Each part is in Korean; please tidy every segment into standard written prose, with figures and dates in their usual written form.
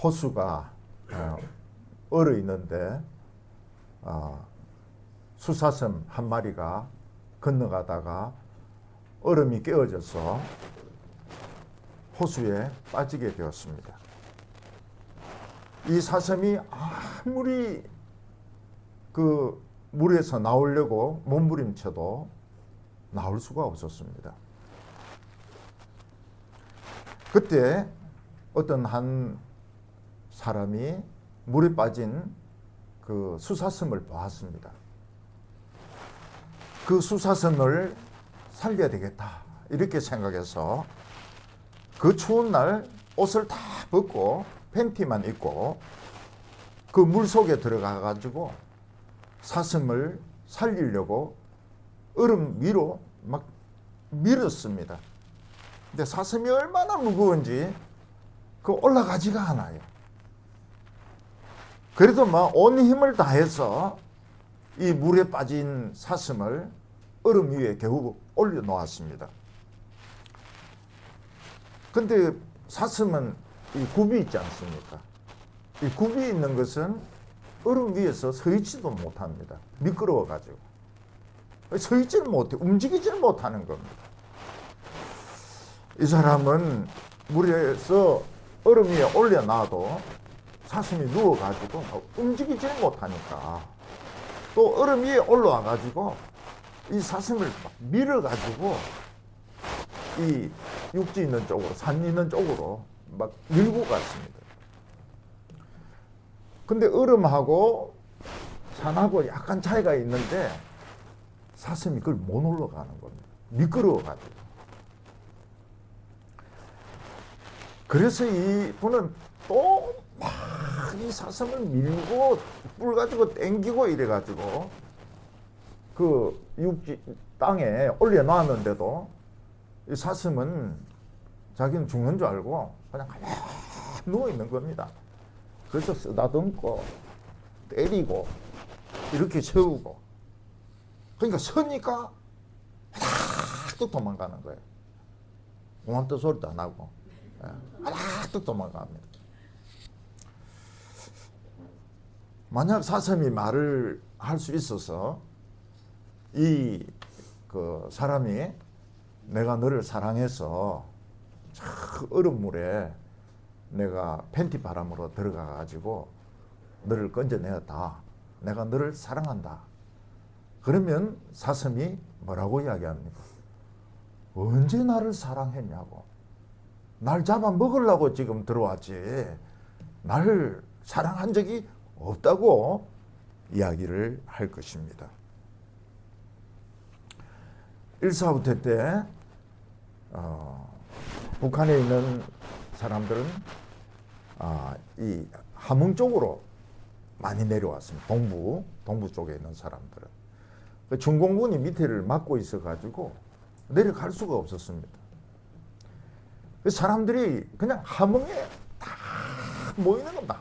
호수가 얼어 있는데 수사슴 한 마리가 건너가다가 얼음이 깨어져서 호수에 빠지게 되었습니다. 이 사슴이 아무리 그 물에서 나오려고 몸부림쳐도 나올 수가 없었습니다. 그때 어떤 한 사람이 물에 빠진 그 수사슴을 보았습니다. 그 수사슴을 살려야 되겠다 이렇게 생각해서 그 추운 날 옷을 다 벗고 팬티만 입고 그 물속에 들어가 가지고 사슴을 살리려고 얼음 위로 막 밀었습니다. 근데 사슴이 얼마나 무거운지 그 올라가지가 않아요. 그래도 막 온 힘을 다해서 이 물에 빠진 사슴을 얼음 위에 겨우 올려놓았습니다. 근데 사슴은 이 굽이 있지 않습니까? 이 굽이 있는 것은 얼음 위에서 서 있지도 못합니다. 미끄러워가지고. 서 있지를 못해, 움직이지를 못하는 겁니다. 이 사람은 물에서 얼음 위에 올려놔도 사슴이 누워가지고 움직이지를 못하니까 또 얼음 위에 올라와가지고 이 사슴을 밀어가지고 이 육지 있는 쪽으로, 산 있는 쪽으로 막 밀고 갔습니다. 근데 얼음하고 산하고 약간 차이가 있는데 사슴이 그걸 못 올라가는 겁니다. 미끄러워가지고. 그래서 이분은 또 막 이 사슴을 밀고 뿔 가지고 땡기고 이래가지고 그 육지 땅에 올려놨는데도 이 사슴은 자기는 죽는 줄 알고 그냥 가만히 누워 있는 겁니다. 그래서 쓰다듬고 때리고 이렇게 세우고, 그러니까 서니까 또 도망가는 거예요. 고맙다 소리도 안 하고 또 도망갑니다. 만약 사슴이 말을 할 수 있어서 이 그 사람이 내가 너를 사랑해서 저 얼음물에 내가 팬티 바람으로 들어가 가지고 너를 건져내었다. 내가 너를 사랑한다. 그러면 사슴이 뭐라고 이야기합니까? 언제 나를 사랑했냐고. 날 잡아 먹으려고 지금 들어왔지. 나를 사랑한 적이 없다고 이야기를 할 것입니다. 1·4부터 때 북한에 있는 사람들은 이 함흥 쪽으로 많이 내려왔습니다. 동부 쪽에 있는 사람들은. 중공군이 밑에를 막고 있어가지고 내려갈 수가 없었습니다. 사람들이 그냥 함흥에 다 모이는 겁니다.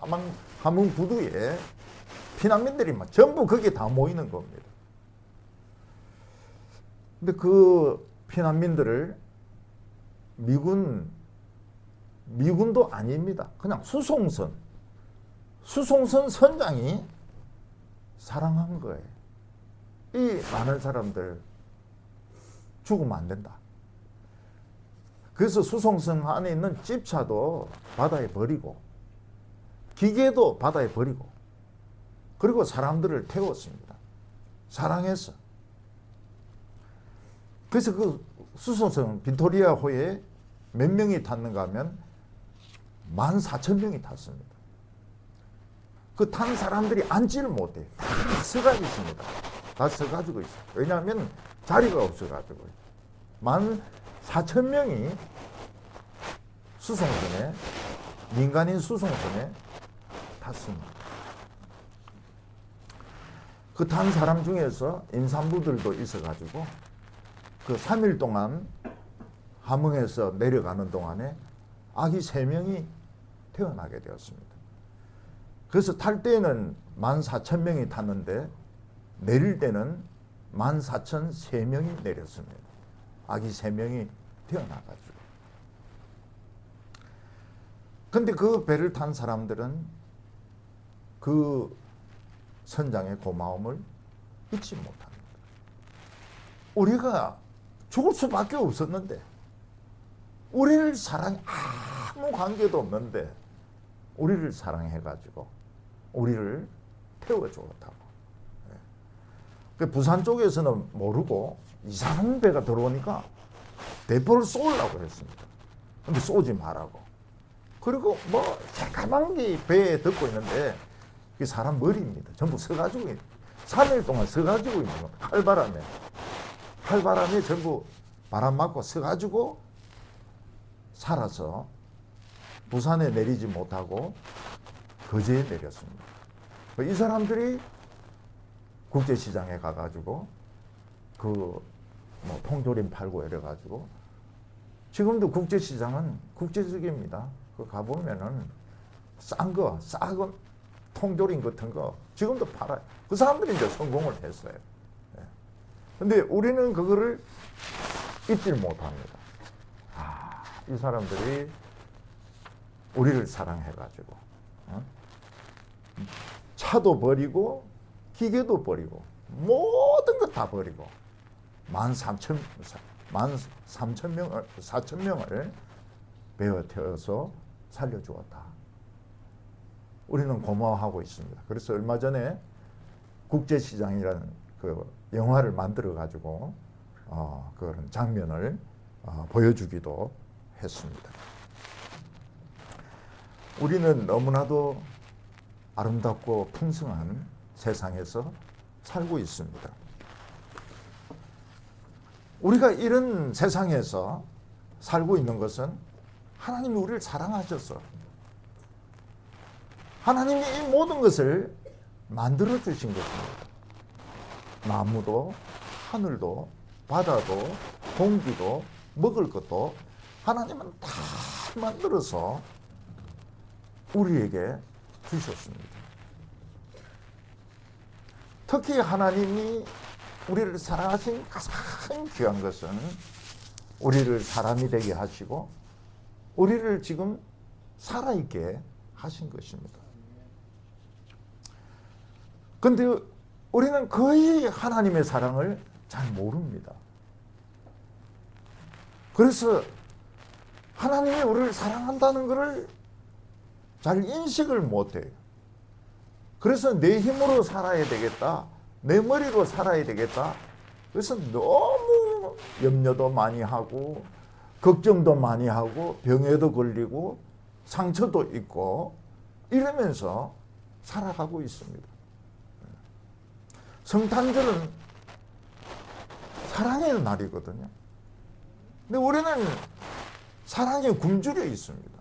함흥 부두에 피난민들이 막 전부 거기에 다 모이는 겁니다. 근데 그 피난민들을 미군도 아닙니다. 그냥 수송선 선장이 사랑한 거예요. 이 많은 사람들 죽으면 안 된다. 그래서 수송선 안에 있는 집차도 바다에 버리고 기계도 바다에 버리고 그리고 사람들을 태웠습니다. 사랑해서. 그래서 그 수송선 빅토리아호에 몇 명이 탔는가 하면 14,000명이 탔습니다. 그 탄 사람들이 앉지를 못해요. 다 서가지고 있습니다. 다 서가지고 있어요. 왜냐하면 자리가 없어가지고. 14,000명이 수송선에, 민간인 수송선에 탔습니다. 그 탄 사람 중에서 임산부들도 있어가지고 그 3일 동안 함흥에서 내려가는 동안에 아기 3명이 태어나게 되었습니다. 그래서 탈 때는 14,000명이 탔는데 내릴 때는 14,003명이 내렸습니다. 아기 3명이 태어나가지고. 근데 그 배를 탄 사람들은 그 선장의 고마움을 잊지 못합니다. 우리가 죽을 수밖에 없었는데, 우리를 사랑해, 아무 관계도 없는데 우리를 사랑해가지고 우리를 태워주었다고. 그 부산 쪽에서는 모르고 이상한 배가 들어오니까 대포를 쏘려고 했습니다. 근데 쏘지 말라고. 그리고 뭐 새까만 게 배에 덮고 있는데 그 사람 머리입니다. 전부 서가지고 3일 동안 서가지고 있는 거. 칼바람에 전부 바람 맞고 서가지고 살아서 부산에 내리지 못하고 거제에 내렸습니다. 이 사람들이 국제시장에 가가지고 그 뭐 통조림 팔고 이래가지고, 지금도 국제시장은 국제적입니다. 그 가보면은 싸고 통조림 같은 거 지금도 팔아요. 그 사람들이 이제 성공을 했어요. 근데 우리는 그거를 잊질 못합니다. 이 사람들이 우리를 사랑해가지고 차도 버리고 기계도 버리고 모든 것 다 버리고 4,000명을 배어 태워서 살려주었다. 우리는 고마워하고 있습니다. 그래서 얼마 전에 국제시장이라는 그 영화를 만들어 가지고 그런 장면을 보여주기도 했습니다. 우리는 너무나도 아름답고 풍성한 세상에서 살고 있습니다. 우리가 이런 세상에서 살고 있는 것은 하나님이 우리를 사랑하셔서 하나님이 이 모든 것을 만들어 주신 것입니다. 나무도 하늘도 바다도 공기도 먹을 것도 하나님은 다 만들어서 우리에게 주셨습니다. 특히 하나님이 우리를 사랑하신 가장 귀한 것은 우리를 사람이 되게 하시고 우리를 지금 살아있게 하신 것입니다. 그런데 우리는 거의 하나님의 사랑을 잘 모릅니다. 그래서 하나님이 우리를 사랑한다는 것을 잘 인식을 못해요. 그래서 내 힘으로 살아야 되겠다, 내 머리로 살아야 되겠다, 그래서 너무 염려도 많이 하고 걱정도 많이 하고 병에도 걸리고 상처도 있고 이러면서 살아가고 있습니다. 성탄절은 사랑의 날이거든요. 근데 우리는 사랑에 굶주려 있습니다.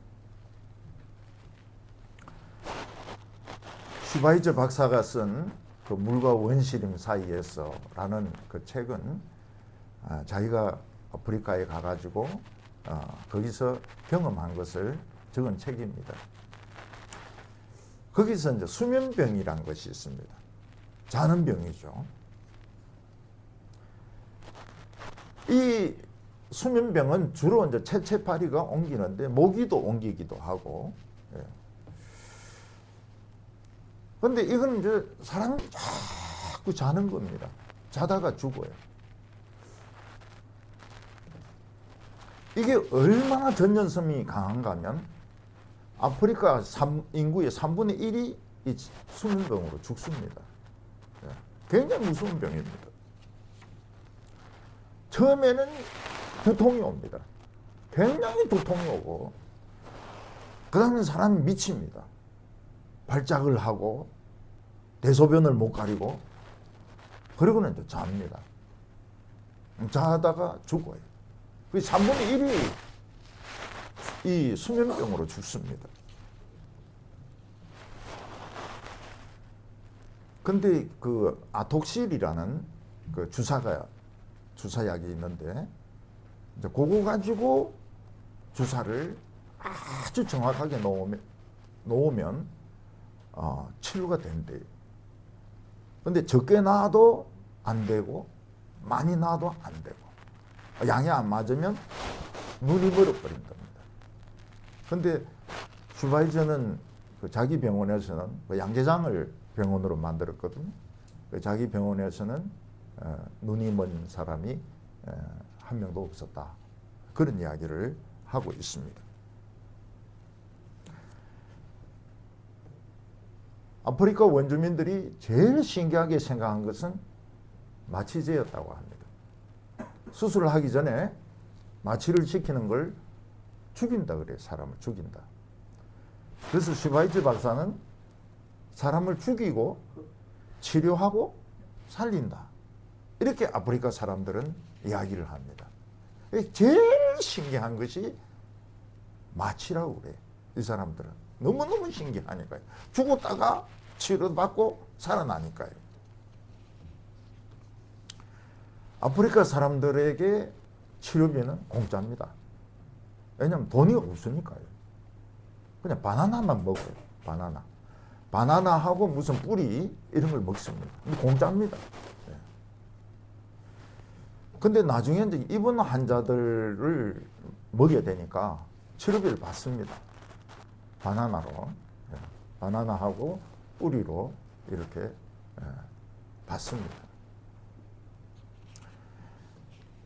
슈바이처 박사가 쓴 그 물과 원시림 사이에서 라는 그 책은 자기가 아프리카에 가가지고 거기서 경험한 것을 적은 책입니다. 거기서 이제 수면병이라는 것이 있습니다. 자는 병이죠. 이 수면병은 주로 이제 채채파리가 옮기는데 모기도 옮기기도 하고. 그런데 이건 이제 사람이 자꾸 자는 겁니다. 자다가 죽어요. 이게 얼마나 전염성이 강한가 하면 아프리카 인구의 3분의 1이 이 수면병으로 죽습니다. 굉장히 무서운 병입니다. 처음에는 두통이 옵니다. 굉장히 두통이 오고 그 다음에 사람이 미칩니다. 발작을 하고 대소변을 못 가리고 그러고는 이제 잡니다. 자다가 죽어요. 그 3분의 1이 이 수면병으로 죽습니다. 근데 그 아톡실이라는 그 주사약이 있는데 이제 그거 가지고 주사를 아주 정확하게 놓으면 치료가 된대요. 근데 적게 놔도 안 되고 많이 놔도 안 되고 양이 안 맞으면 눈이 멀어버린답니다. 근데 슈바이저는 그 자기 병원에서는 그 양계장을 병원으로 만들었거든요. 그 자기 병원에서는 눈이 먼 사람이 한 명도 없었다. 그런 이야기를 하고 있습니다. 아프리카 원주민들이 제일 신기하게 생각한 것은 마취제였다고 합니다. 수술을 하기 전에 마취를 시키는 걸 죽인다 그래요. 사람을 죽인다. 그래서 슈바이처 박사는 사람을 죽이고 치료하고 살린다. 이렇게 아프리카 사람들은 이야기를 합니다. 제일 신기한 것이 마취라고 그래요. 이 사람들은. 너무너무 신기하니까요. 죽었다가 치료받고 살아나니까요. 아프리카 사람들에게 치료비는 공짜입니다. 왜냐하면 돈이 없으니까요. 그냥 바나나만 먹어요. 바나나하고 무슨 뿌리 이런 걸 먹습니다. 공짜입니다. 네. 근데 나중에 이제 입원 환자들을 먹여야 되니까 치료비를 받습니다. 바나나로. 네. 바나나하고 뿌리로 이렇게 받습니다.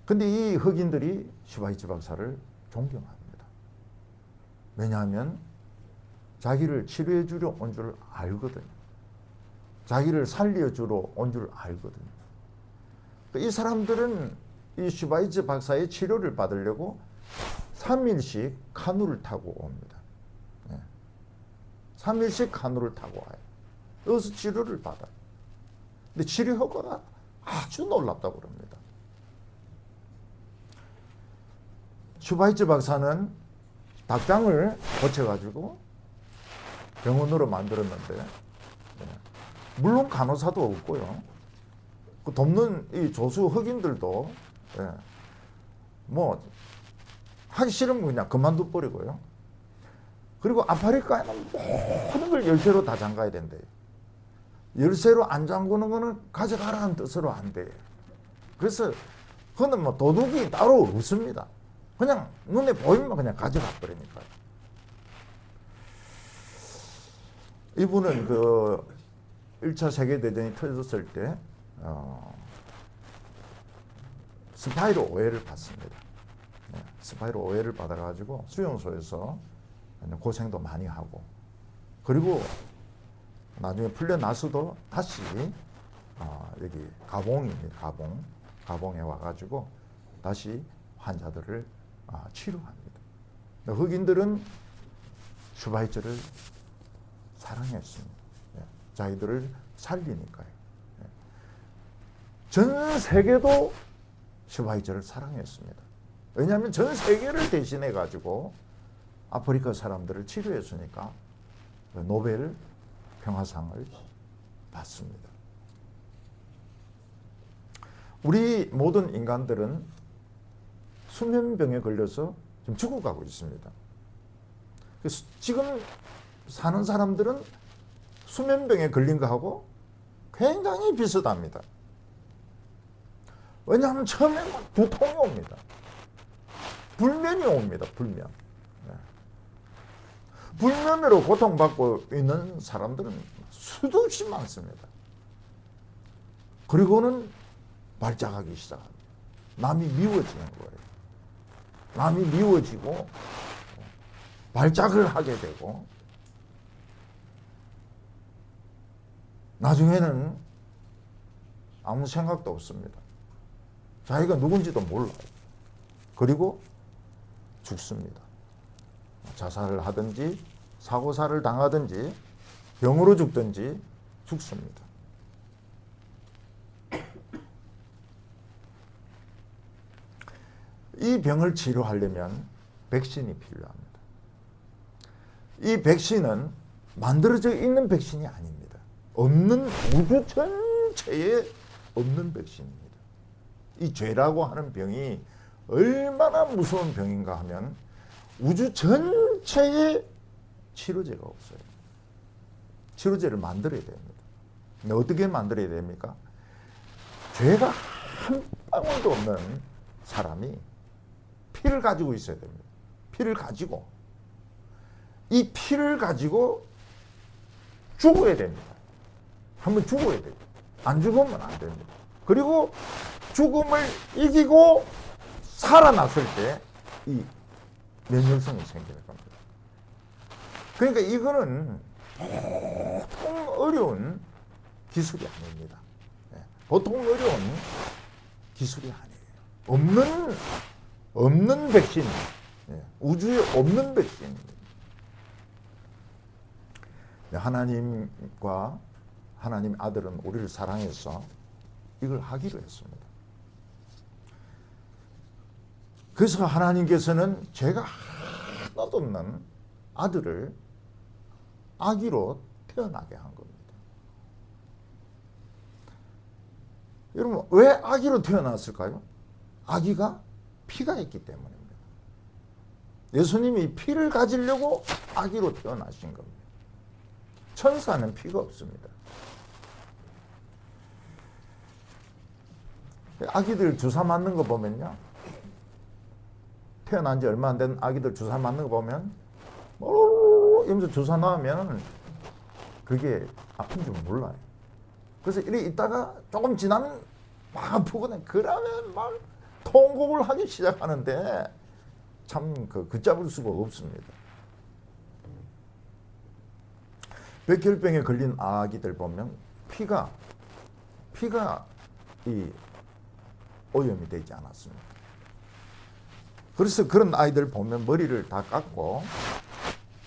근데 이 흑인들이 슈바이처 박사를 존경합니다. 왜냐하면 자기를 치료해 주려 온 줄 알거든요. 자기를 살려주러 온 줄 알거든요. 이 사람들은 이 슈바이처 박사의 치료를 받으려고 3일씩 카누를 타고 옵니다. 3일씩 카누를 타고 와요. 여기서 치료를 받아요. 근데 치료 효과가 아주 놀랍다고 그럽니다. 슈바이처 박사는 닭장을 고쳐가지고 병원으로 만들었는데, 물론 간호사도 없고요. 그 돕는 이 조수 흑인들도 뭐 하기 싫으면 그냥 그만둬 버리고요. 그리고 아프리카에는 모든 걸 열쇠로 다 잠가야 된대요. 열쇠로 안 잠그는 거는 가져가라는 뜻으로 안 돼요. 그래서 그거는 뭐 도둑이 따로 없습니다. 그냥 눈에 보이면 그냥 가져가 버리니까요. 이분은 그 1차 세계대전이 터졌을 때 스파이로 오해를 받습니다. 스파이로 오해를 받아가지고 수용소에서 고생도 많이 하고, 그리고 나중에 풀려나서도 다시 여기 가봉입니다. 가봉에 와가지고 다시 환자들을 치료합니다. 흑인들은 슈바이처를 사랑했습니다. 자기들을 살리니까요. 전 세계도 슈바이처를 사랑했습니다. 왜냐하면 전 세계를 대신해 가지고 아프리카 사람들을 치료했으니까 노벨 평화상을 받습니다. 우리 모든 인간들은 수면병에 걸려서 지금 죽어가고 있습니다. 그래서 지금 사는 사람들은 수면병에 걸린 거하고 굉장히 비슷합니다. 왜냐하면 처음에 막 두통이 옵니다. 불면이 옵니다. 불면. 불면으로 고통받고 있는 사람들은 수도 없이 많습니다. 그리고는 발작하기 시작합니다. 남이 미워지는 거예요. 남이 미워지고 발작을 하게 되고, 나중에는 아무 생각도 없습니다. 자기가 누군지도 몰라요. 그리고 죽습니다. 자살을 하든지 사고사를 당하든지 병으로 죽든지 죽습니다. 이 병을 치료하려면 백신이 필요합니다. 이 백신은 만들어져 있는 백신이 아닙니다. 없는, 우주 전체에 없는 백신입니다. 이 죄라고 하는 병이 얼마나 무서운 병인가 하면 우주 전체에 치료제가 없어요. 치료제를 만들어야 됩니다. 근데 어떻게 만들어야 됩니까? 죄가 한 방울도 없는 사람이 피를 가지고 있어야 됩니다. 피를 가지고 이 피를 가지고 죽어야 됩니다. 한번 죽어야 돼요. 안 죽으면 안 됩니다. 그리고 죽음을 이기고 살아났을 때 이 면역성이 생기는 겁니다. 그러니까 이거는 보통 어려운 기술이 아닙니다. 보통 어려운 기술이 아니에요. 없는 백신, 우주에 없는 백신입니다. 하나님과 하나님 아들은 우리를 사랑해서 이걸 하기로 했습니다. 그래서 하나님께서는 죄가 하나도 없는 아들을 아기로 태어나게 한 겁니다. 여러분, 왜 아기로 태어났을까요? 아기가 피가 있기 때문입니다. 예수님이 피를 가지려고 아기로 태어나신 겁니다. 천사는 피가 없습니다. 아기들 주사 맞는 거 보면요, 태어난 지 얼마 안 된 아기들 주사 맞는 거 보면 이러면서 주사 놔면 그게 아픈 줄 몰라요. 그래서 이렇게 있다가 조금 지나면 막 아프거든. 그러면 막 통곡을 하기 시작하는데 참 걷잡을 수가 없습니다. 백혈병에 걸린 아기들 보면 피가 이 오염이 되지 않았습니다. 그래서 그런 아이들 보면 머리를 다 깎고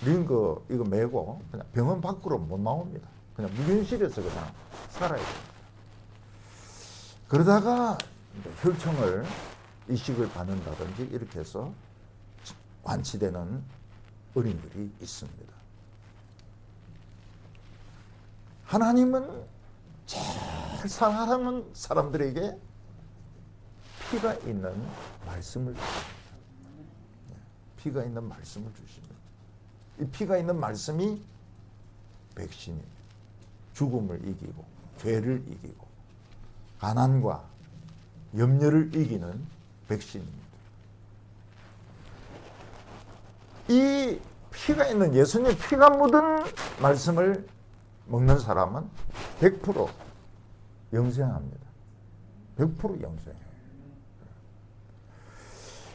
이거 메고 그냥 병원 밖으로 못 나옵니다. 그냥 무균실에서 그냥 살아야 됩니다. 그러다가 혈청을 이식을 받는다든지 이렇게 해서 완치되는 어린들이 있습니다. 하나님은 제일 사랑하는 사람들에게 피가 있는 말씀을 주십니다. 피가 있는 말씀을 주십니다. 이 피가 있는 말씀이 백신입니다. 죽음을 이기고 죄를 이기고 가난과 염려를 이기는 백신입니다. 이 피가 있는 예수님 피가 묻은 말씀을 먹는 사람은 100% 영생합니다. 100% 영생해요.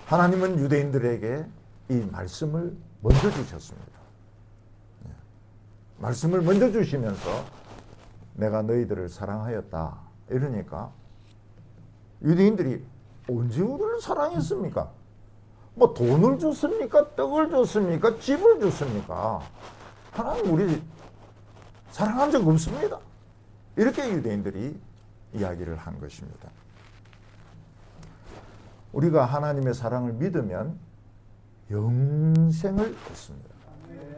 하나님은 유대인들에게 이 말씀을 먼저 주셨습니다. 말씀을 먼저 주시면서 내가 너희들을 사랑하였다 이러니까 유대인들이 언제 우리를 사랑했습니까? 뭐 돈을 줬습니까? 떡을 줬습니까? 집을 줬습니까? 하나님 우리 사랑한 적 없습니다. 이렇게 유대인들이 이야기를 한 것입니다. 우리가 하나님의 사랑을 믿으면 영생을 얻습니다.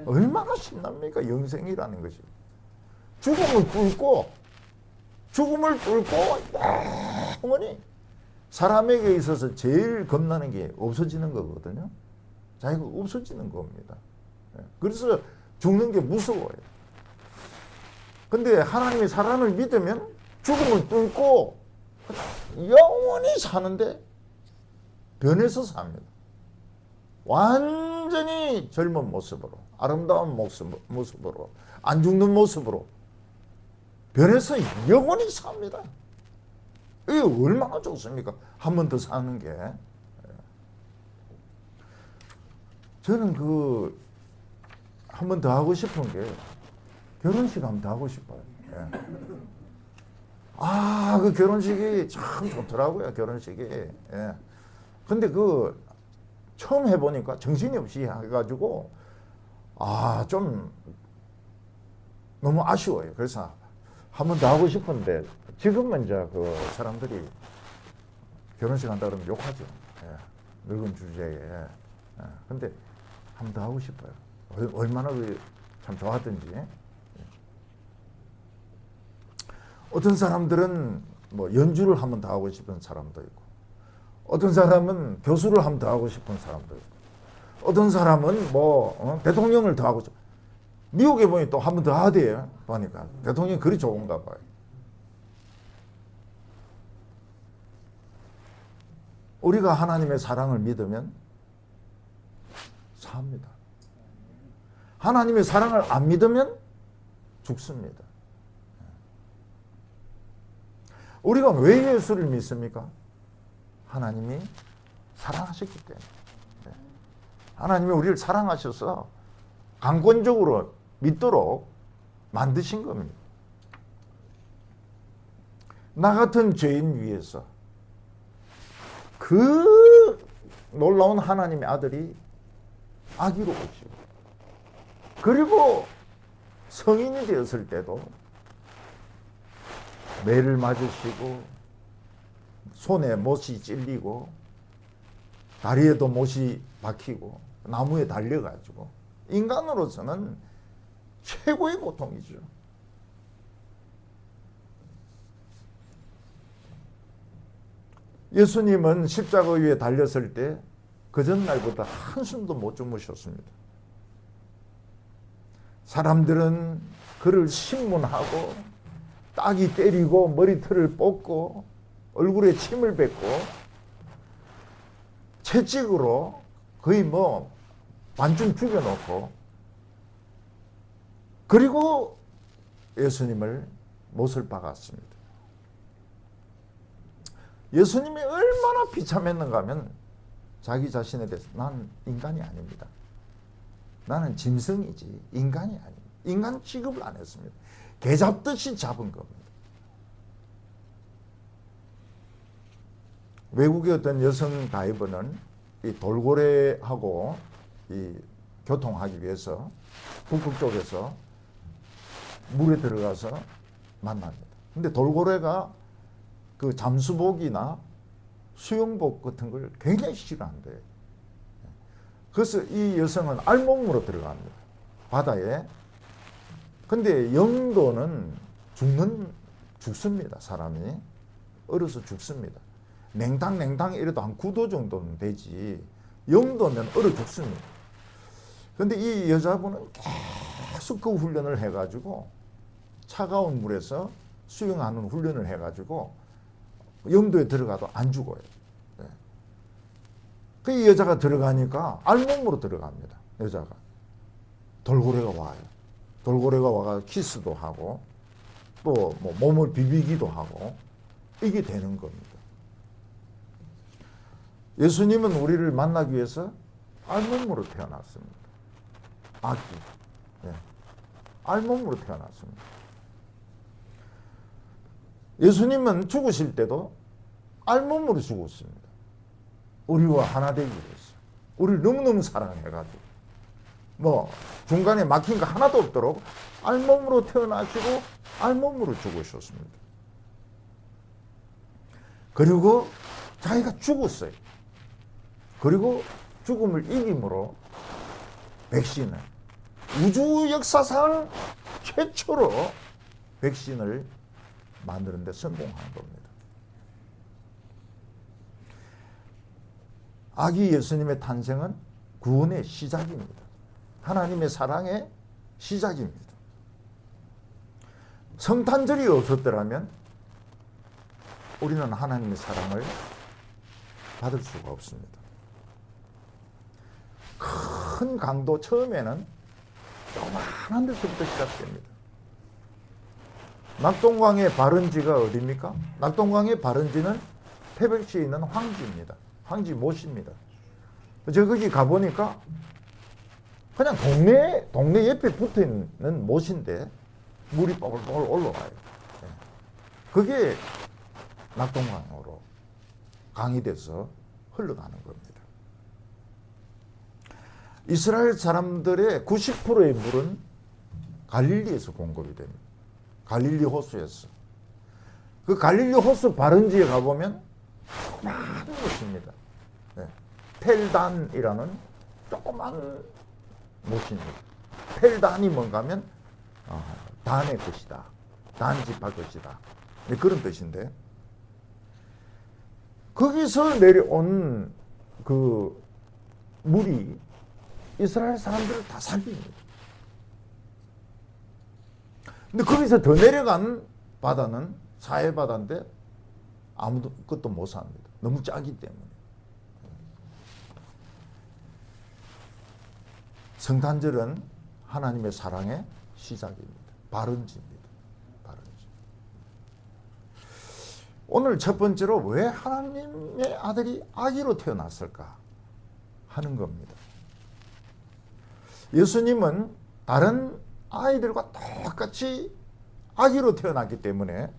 얼마나 신납니까? 영생이라는 것이. 죽음을 뚫고 영원히 사람에게 있어서 제일 겁나는 게 없어지는 거거든요. 자기가 없어지는 겁니다. 그래서 죽는 게 무서워요. 근데 하나님의 사랑을 믿으면 죽음을 뚫고 영원히 사는데 변해서 삽니다. 완전히 젊은 모습으로, 아름다운 모습으로, 안 죽는 모습으로 변해서 영원히 삽니다. 이게 얼마나 좋습니까? 한 번 더 사는 게. 저는 한 번 더 하고 싶은 게 결혼식 한 번 더 하고 싶어요. 그 결혼식이 참 좋더라고요, 결혼식이. 근데 처음 해보니까 정신이 없이 해가지고, 좀 너무 아쉬워요. 그래서 한 번 더 하고 싶은데, 지금은 이제 사람들이 결혼식 한다 그러면 욕하죠. 늙은 주제에. 근데 한 번 더 하고 싶어요. 얼마나 참 좋았던지. 어떤 사람들은 뭐 연주를 한 번 더 하고 싶은 사람도 있고, 어떤 사람은 교수를 한 번 더 하고 싶은 사람도 있고, 어떤 사람은 대통령을 더 하고 싶어. 미국에 보니 또 한 번 더 하대요. 보니까 대통령이 그리 좋은가 봐요. 우리가 하나님의 사랑을 믿으면 삽니다. 하나님의 사랑을 안 믿으면 죽습니다. 우리가 왜 예수를 믿습니까? 하나님이 사랑하셨기 때문에. 하나님이 우리를 사랑하셔서 강권적으로 믿도록 만드신 겁니다. 나 같은 죄인 위해서 그 놀라운 하나님의 아들이 아기로 오시고, 그리고 성인이 되었을 때도 매를 맞으시고 손에 못이 찔리고 다리에도 못이 박히고 나무에 달려가지고, 인간으로서는 최고의 고통이죠. 예수님은 십자가 위에 달렸을 때 그 전날보다 한숨도 못 주무셨습니다. 사람들은 그를 신문하고 따기 때리고 머리털을 뽑고 얼굴에 침을 뱉고 채찍으로 거의 뭐 반쯤 죽여놓고, 그리고 예수님을 못을 박았습니다. 예수님이 얼마나 비참했는가 하면 자기 자신에 대해서 난 인간이 아닙니다. 나는 짐승이지 인간이 아닙니다. 인간 취급을 안 했습니다. 개 잡듯이 잡은 겁니다. 외국의 어떤 여성 다이버는 이 돌고래하고 이 교통하기 위해서 북극 쪽에서 물에 들어가서 만납니다. 근데 돌고래가 그 잠수복이나 수영복 같은 걸 굉장히 싫어한대요. 그래서 이 여성은 알몸으로 들어갑니다. 바다에. 근데 영도는 죽습니다. 사람이. 얼어서 죽습니다. 냉탕 이래도 한 9도 정도는 되지, 영도면 얼어 죽습니다. 근데 이 여자분은 계속 그 훈련을 해가지고 차가운 물에서 수영하는 훈련을 해가지고 영도에 들어가도 안 죽어요. 네. 그 이 여자가 들어가니까 알몸으로 들어갑니다. 여자가. 돌고래가 와요. 돌고래가 와가 키스도 하고 또 뭐 몸을 비비기도 하고, 이게 되는 겁니다. 예수님은 우리를 만나기 위해서 알몸으로 태어났습니다. 아기. 네. 알몸으로 태어났습니다. 예수님은 죽으실 때도 알몸으로 죽었습니다. 우리와 하나 되기 위해서. 우리를 너무너무 사랑해가지고 뭐 중간에 막힌 거 하나도 없도록 알몸으로 태어나시고 알몸으로 죽으셨습니다. 그리고 자기가 죽었어요. 그리고 죽음을 이김으로 백신을, 우주 역사상 최초로 백신을 만드는 데 성공한 겁니다. 아기 예수님의 탄생은 구원의 시작입니다. 하나님의 사랑의 시작입니다. 성탄절이 없었더라면 우리는 하나님의 사랑을 받을 수가 없습니다. 큰 강도, 처음에는 조그마한 데서부터 시작됩니다. 낙동강의 발원지가 어디입니까? 낙동강의 발원지는 태백시에 있는 황지입니다. 황지 못입니다. 제가 거기 가보니까 그냥 동네 옆에 붙어있는 못인데 물이 뽀글뽀글 올라와요. 그게 낙동강으로 강이 돼서 흘러가는 겁니다. 이스라엘 사람들의 90%의 물은 갈릴리에서 공급이 됩니다. 갈릴리 호수에서. 그 갈릴리 호수 발원지에 가보면 조그만 곳입니다. 네. 텔단이라는 조그만 못입니다. 텔단이 뭔가 하면 단의 것이다. 단지파 것이다. 네, 그런 뜻인데, 거기서 내려온 그 물이 이스라엘 사람들을 다 살립니다. 근데 거기서 더 내려간 바다는 사해바다인데 아무도 것도 못 삽니다. 너무 짜기 때문에. 성탄절은 하나님의 사랑의 시작입니다. 발원지입니다. 발원지. 오늘 첫 번째로 왜 하나님의 아들이 아기로 태어났을까 하는 겁니다. 예수님은 다른 아이들과 똑같이 아기로 태어났기 때문에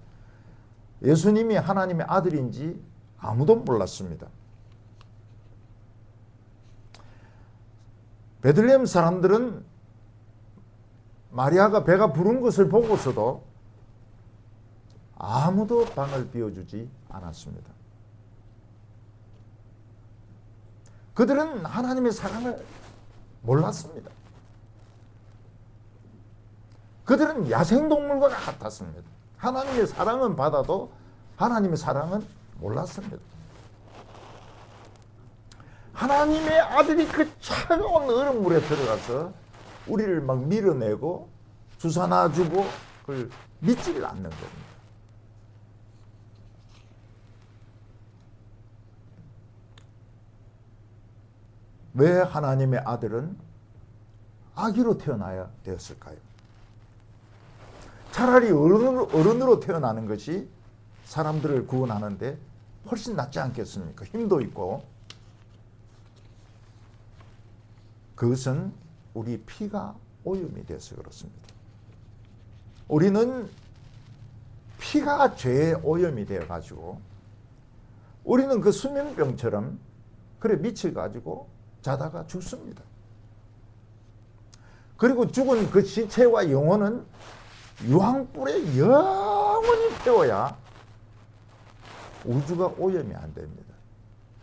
예수님이 하나님의 아들인지 아무도 몰랐습니다. 베들레헴 사람들은 마리아가 배가 부른 것을 보고서도 아무도 방을 비워주지 않았습니다. 그들은 하나님의 사랑을 몰랐습니다. 그들은 야생동물과 같았습니다. 하나님의 사랑은 받아도 하나님의 사랑은 몰랐습니다. 하나님의 아들이 그 차가운 얼음물에 들어가서 우리를 막 밀어내고 주사 놔주고 그걸 믿지를 않는 겁니다. 왜 하나님의 아들은 아기로 태어나야 되었을까요? 차라리 어른으로 태어나는 것이 사람들을 구원하는데 훨씬 낫지 않겠습니까? 힘도 있고. 그것은 우리 피가 오염이 돼서 그렇습니다. 우리는 피가 죄에 오염이 되어가지고 우리는 그 수면병처럼 그래 미쳐가지고 자다가 죽습니다. 그리고 죽은 그 시체와 영혼은 유황불에 영원히 태워야 우주가 오염이 안 됩니다.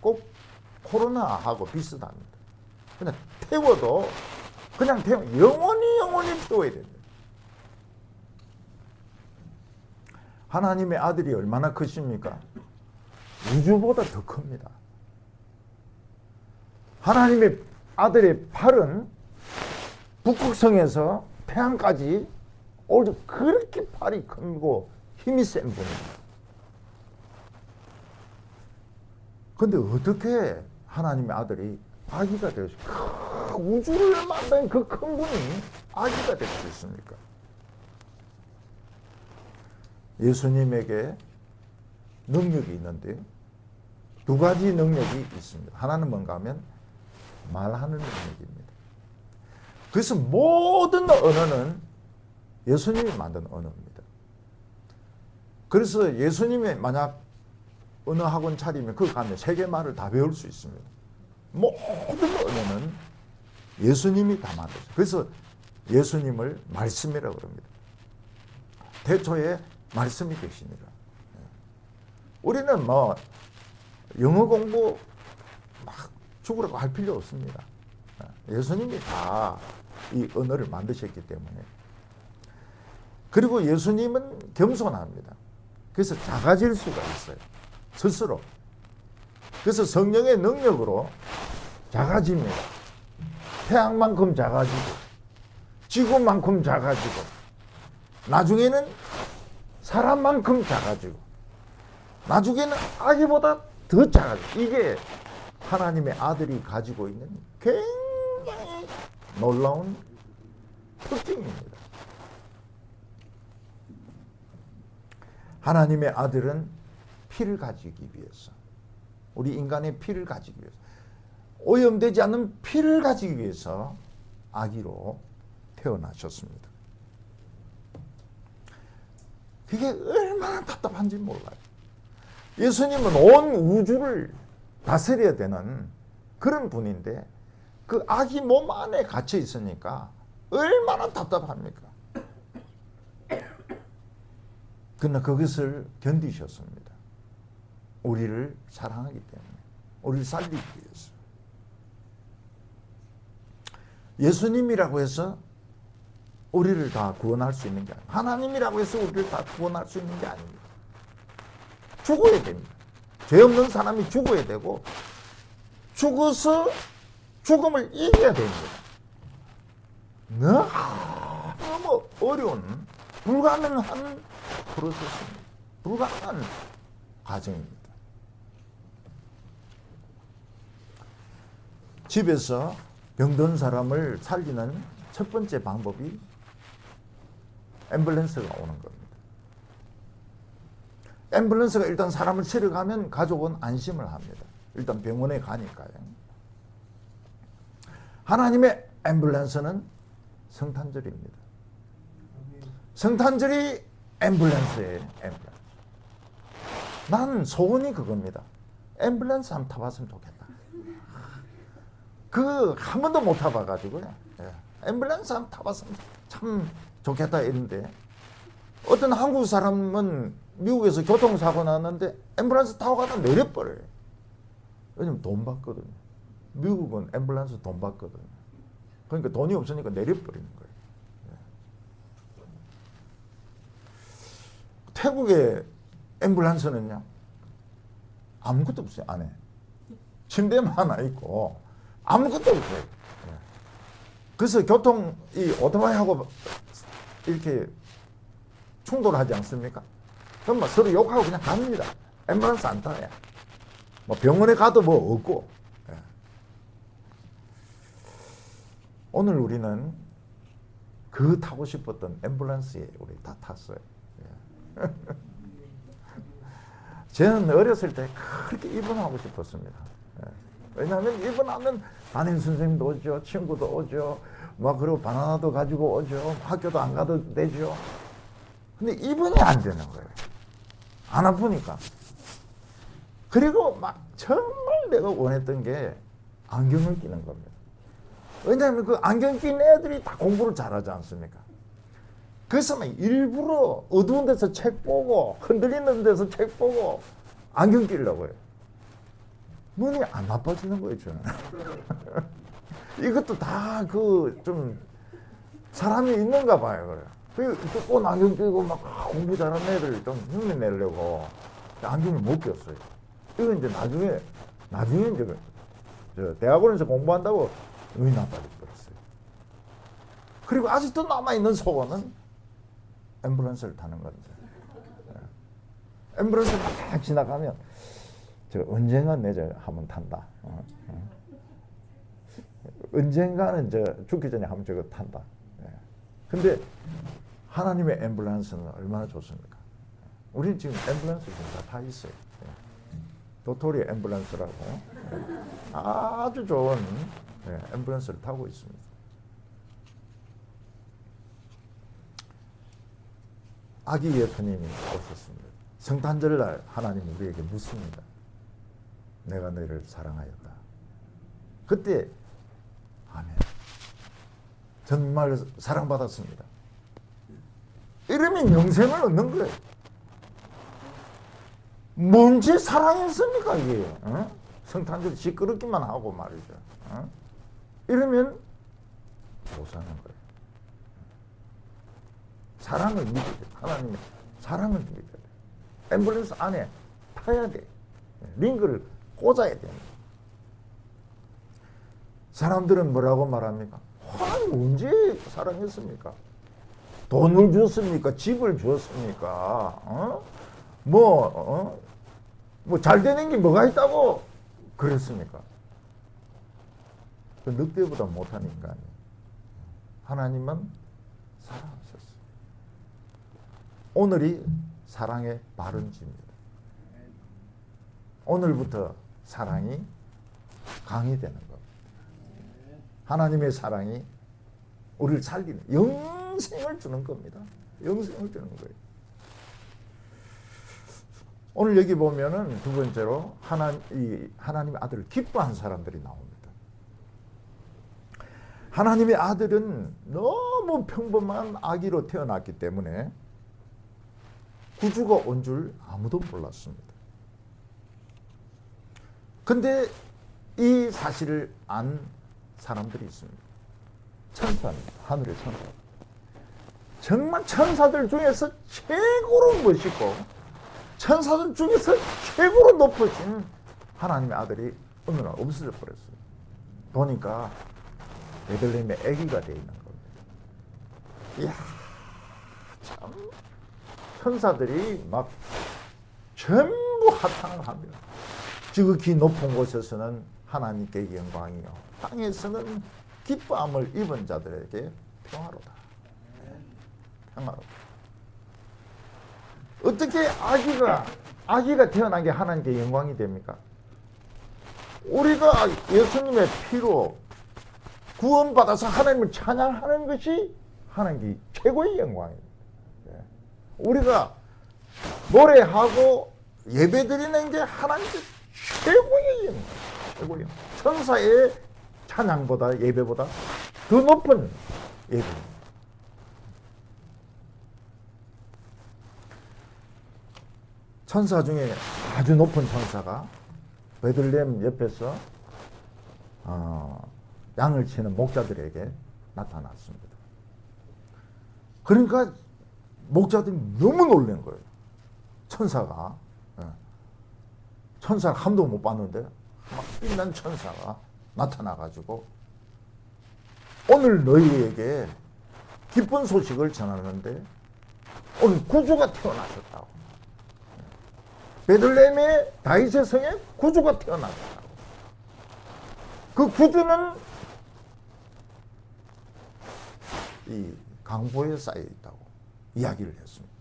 꼭 코로나하고 비슷합니다. 그냥 태워도 그냥 영원히 태워야 됩니다. 하나님의 아들이 얼마나 크십니까? 우주보다 더 큽니다. 하나님의 아들의 팔은 북극성에서 태양까지 그렇게 팔이 크고 힘이 센 분입니다. 그런데 어떻게 하나님의 아들이 아기가 될 수, 우주를 만든 그 큰 분이 아기가 될 수 있습니까? 예수님에게 능력이 있는데 두 가지 능력이 있습니다. 하나는 뭔가 하면 말하는 능력입니다. 그래서 모든 언어는 예수님이 만든 언어입니다. 그래서 예수님이 만약 언어학원 차리면 거기 가면 세계말을 다 배울 수 있습니다. 모든 언어는 예수님이 다 만들었어요. 그래서 예수님을 말씀이라고 합니다. 태초에 말씀이 계시니라. 우리는 뭐 영어 공부 막 죽으라고 할 필요 없습니다. 예수님이 다 이 언어를 만드셨기 때문에. 그리고 예수님은 겸손합니다. 그래서 작아질 수가 있어요. 스스로. 그래서 성령의 능력으로 작아집니다. 태양만큼 작아지고 지구만큼 작아지고 나중에는 사람만큼 작아지고 나중에는 아기보다 더 작아지고 이게 하나님의 아들이 가지고 있는 굉장히 놀라운 특징입니다. 하나님의 아들은 피를 가지기 위해서 우리 인간의 피를 가지기 위해서 오염되지 않는 피를 가지기 위해서 아기로 태어나셨습니다. 그게 얼마나 답답한지 몰라요. 예수님은 온 우주를 다스려야 되는 그런 분인데 그 아기 몸 안에 갇혀 있으니까 얼마나 답답합니까? 그러나 그것을 견디셨습니다. 우리를 사랑하기 때문에, 우리를 살리기 위해서. 예수님이라고 해서 우리를 다 구원할 수 있는 게 아니에요. 하나님이라고 해서 우리를 다 구원할 수 있는 게 아닙니다. 죽어야 됩니다. 죄 없는 사람이 죽어야 되고 죽어서 죽음을 이겨야 됩니다. 너무 어려운 불가능한 프로세스입니다. 불가능한 과정입니다. 집에서 병든 사람을 살리는 첫 번째 방법이 앰뷸런스가 오는 겁니다. 앰뷸런스가 일단 사람을 치러 가면 가족은 안심을 합니다. 일단 병원에 가니까요. 하나님의 앰뷸런스는 성탄절입니다. 성탄절이 앰뷸런스예요. 앰뷸런스. 난 소원이 그겁니다. 앰뷸런스 한번 타봤으면 좋겠다. 한 번도 못 타봐가지고요. 앰뷸런스 한번 타봤으면 참 좋겠다 이런데, 어떤 한국 사람은 미국에서 교통사고 났는데 앰뷸런스 타고 가다 내려버려요. 왜냐면 돈 받거든요. 미국은 앰뷸런스 돈 받거든요. 그러니까 돈이 없으니까 내려버리는 거예요. 태국의 앰뷸런스는요, 아무것도 없어요. 안에 침대만 하나 있고 아무것도 없어요. 그래서 이 오토바이하고 이렇게 충돌하지 않습니까? 그럼 뭐 서로 욕하고 그냥 갑니다. 앰뷸런스 안 타요. 뭐 병원에 가도 뭐 없고. 오늘 우리는 그 타고 싶었던 앰뷸런스에 우리 다 탔어요. 저는 어렸을 때 그렇게 입원하고 싶었습니다. 왜냐하면 입원하면 담임 선생님도 오죠, 친구도 오죠, 막 그리고 바나나도 가지고 오죠, 학교도 안 가도 되죠. 근데 입원이 안 되는 거예요. 안 아프니까. 그리고 막 정말 내가 원했던 게 안경을 끼는 겁니다. 왜냐하면 그 안경 낀 애들이 다 공부를 잘하지 않습니까? 그래서 막 일부러 어두운 데서 책 보고 흔들리는 데서 책 보고 안경 끼려고 해요. 눈이 안 나빠지는 거예요, 저는. 이것도 다 좀 사람이 있는가 봐요. 그래요. 꼭 안경 끼고 막 공부 잘하는 애들 좀 흉내 내려고 안경을 못 꼈어요. 이거 이제 나중에 이제 저 대학원에서 공부한다고 눈이 나빠져 버렸어요. 그리고 아직도 남아있는 소원은 앰뷸런스를 타는 건데, 앰뷸런스 막 지나가면 저 언젠가 내저 한번 탄다. 언젠가는 저 죽기 전에 한번 저거 탄다. 근데 하나님의 앰뷸런스는 얼마나 좋습니까? 우리 지금 앰뷸런스 지금 다 있어요. 도토리 앰뷸런스라고 아주 좋은 앰뷸런스를 타고 있습니다. 아기 예수님이 오셨습니다. 성탄절날 하나님 우리에게 묻습니다. 내가 너희를 사랑하였다. 그때 아멘. 정말 사랑받았습니다. 이러면 영생을 얻는 거예요. 뭔지 사랑했습니까 이게? 성탄절 시끄럽기만 하고 말이죠. 이러면 못 사는 거예요. 사랑을 믿어야 돼. 하나님의 사랑을 믿어야 돼. 앰뷸런스 안에 타야 돼. 링크를 꽂아야 됩니다. 사람들은 뭐라고 말합니까? 하나님 언제 사랑했습니까? 돈을 주었습니까? 집을 주었습니까? 뭐 잘 되는 게 뭐가 있다고 그랬습니까? 그 늑대보다 못한 인간이 하나님은 사랑하셨어요. 오늘이 사랑의 발원지입니다. 오늘부터 사랑이 강해되는 겁니다. 하나님의 사랑이 우리를 살리는, 영생을 주는 겁니다. 영생을 주는 거예요. 오늘 여기 보면은 두 번째로 하나님의 아들을 기뻐한 사람들이 나옵니다. 하나님의 아들은 너무 평범한 아기로 태어났기 때문에 구주가 온 줄 아무도 몰랐습니다. 근데 이 사실을 안 사람들이 있습니다. 천사입니다. 하늘의 천사. 정말 천사들 중에서 최고로 멋있고 천사들 중에서 최고로 높으신 하나님의 아들이 어느 날 없어져 버렸어요. 보니까 베들레헴에 아기가 되어 있는 겁니다. 이야, 참 천사들이 막 전부 합창을 합니다. 지극히 높은 곳에서는 하나님께 영광이요, 땅에서는 기뻐함을 입은 자들에게 평화로다. 평화로다. 어떻게 아기가 태어난 게 하나님께 영광이 됩니까? 우리가 예수님의 피로 구원받아서 하나님을 찬양하는 것이 하나님께 최고의 영광입니다. 우리가 노래하고 예배드리는 게 하나님께 최고의 영광, 최고의 영광. 천사의 찬양보다 예배보다 더 높은 예배입니다. 천사 중에 아주 높은 천사가 베들레헴 옆에서 양을 치는 목자들에게 나타났습니다. 그러니까 목자들이 너무 놀란 거예요. 천사가 한 번도 못 봤는데 막 빛난 천사가 나타나가지고 오늘 너희에게 기쁜 소식을 전하는데 오늘 구주가 태어나셨다고. 베들레헴의 다윗의 성에 구주가 태어나셨다고. 그 구주는 이 강보에 쌓여 있다고 이야기를 했습니다.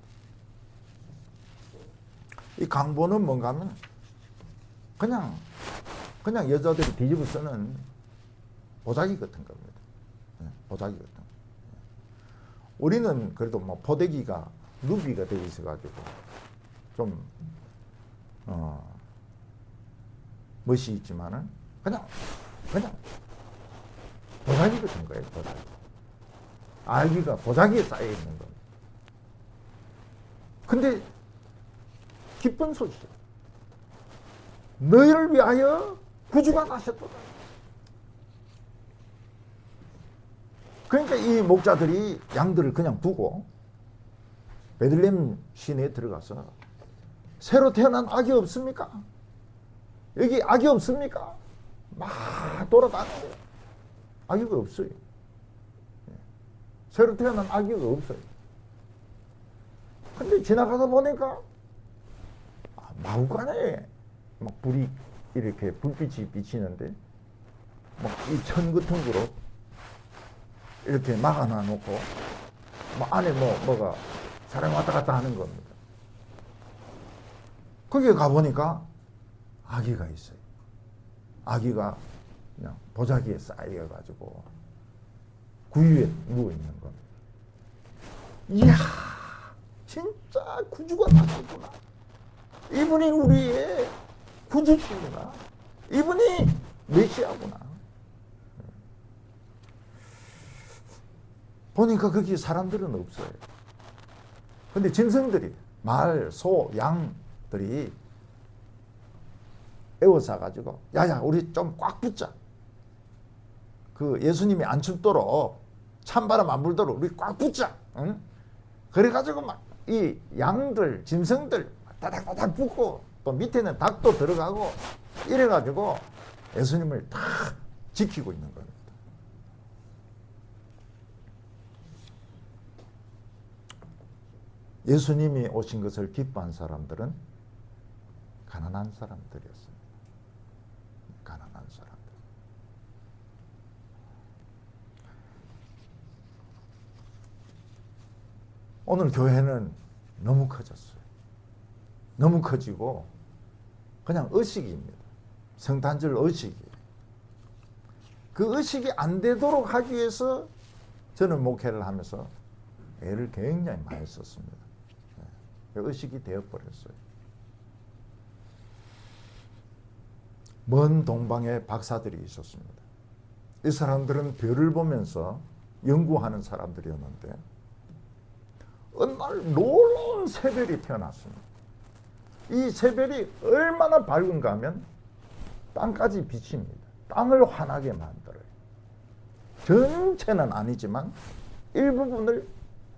이 강보는 뭔가 하면 그냥 여자들이 뒤집어 쓰는 보자기 같은 겁니다. 보자기 같은 거. 우리는 그래도 뭐 포대기가 누비가 되어 있어가지고 좀 멋이 있지만은 그냥 보자기 같은 거예요. 보자기. 아기가 보자기에 쌓여 있는 겁니다. 근데 기쁜 소식. 너희를 위하여 구주가 나셨도다. 그러니까 이 목자들이 양들을 그냥 두고 베들레헴 시내에 들어가서 새로 태어난 아기 없습니까? 여기 아기 없습니까? 막 돌아다녀요. 아기가 없어요. 새로 태어난 아기가 없어요. 근데 지나가다 보니까 마구간에 막 불이 이렇게 불빛이 비치는데 막 이 천 같은 거로 이렇게 막아놔 놓고 막 안에 뭐가 사람이 왔다 갔다 하는 겁니다. 거기에 가보니까 아기가 있어요. 아기가 그냥 보자기에 쌓여가지고 구유에 누워있는 겁니다. 이야, 진짜 구주가 나셨구나. 이분이 우리의 구주시구나. 이분이 메시아구나. 보니까 거기 사람들은 없어요. 근데 짐승들이, 말, 소, 양들이 에워싸가지고 야야 우리 좀 꽉 붙자. 그 예수님이 안 춥도록 찬바람 안 불도록 우리 꽉 붙자. 응? 그래가지고 막 이 양들, 짐승들 다닥다닥 붙고 또 밑에는 닭도 들어가고 이래가지고 예수님을 다 지키고 있는 겁니다. 예수님이 오신 것을 기뻐한 사람들은 가난한 사람들이었습니다. 가난한 사람들. 오늘 교회는 너무 커졌어요. 너무 커지고 그냥 의식입니다. 성탄절 의식이. 그 의식이 안 되도록 하기 위해서 저는 목회를 하면서 애를 굉장히 많이 썼습니다. 의식이 되어버렸어요. 먼 동방에 박사들이 있었습니다. 이 사람들은 별을 보면서 연구하는 사람들이었는데 어느 날 놀라운 새별이 태어났습니다. 이 새별이 얼마나 밝은가 하면 땅까지 비칩니다. 땅을 환하게 만들어요. 전체는 아니지만 일부분을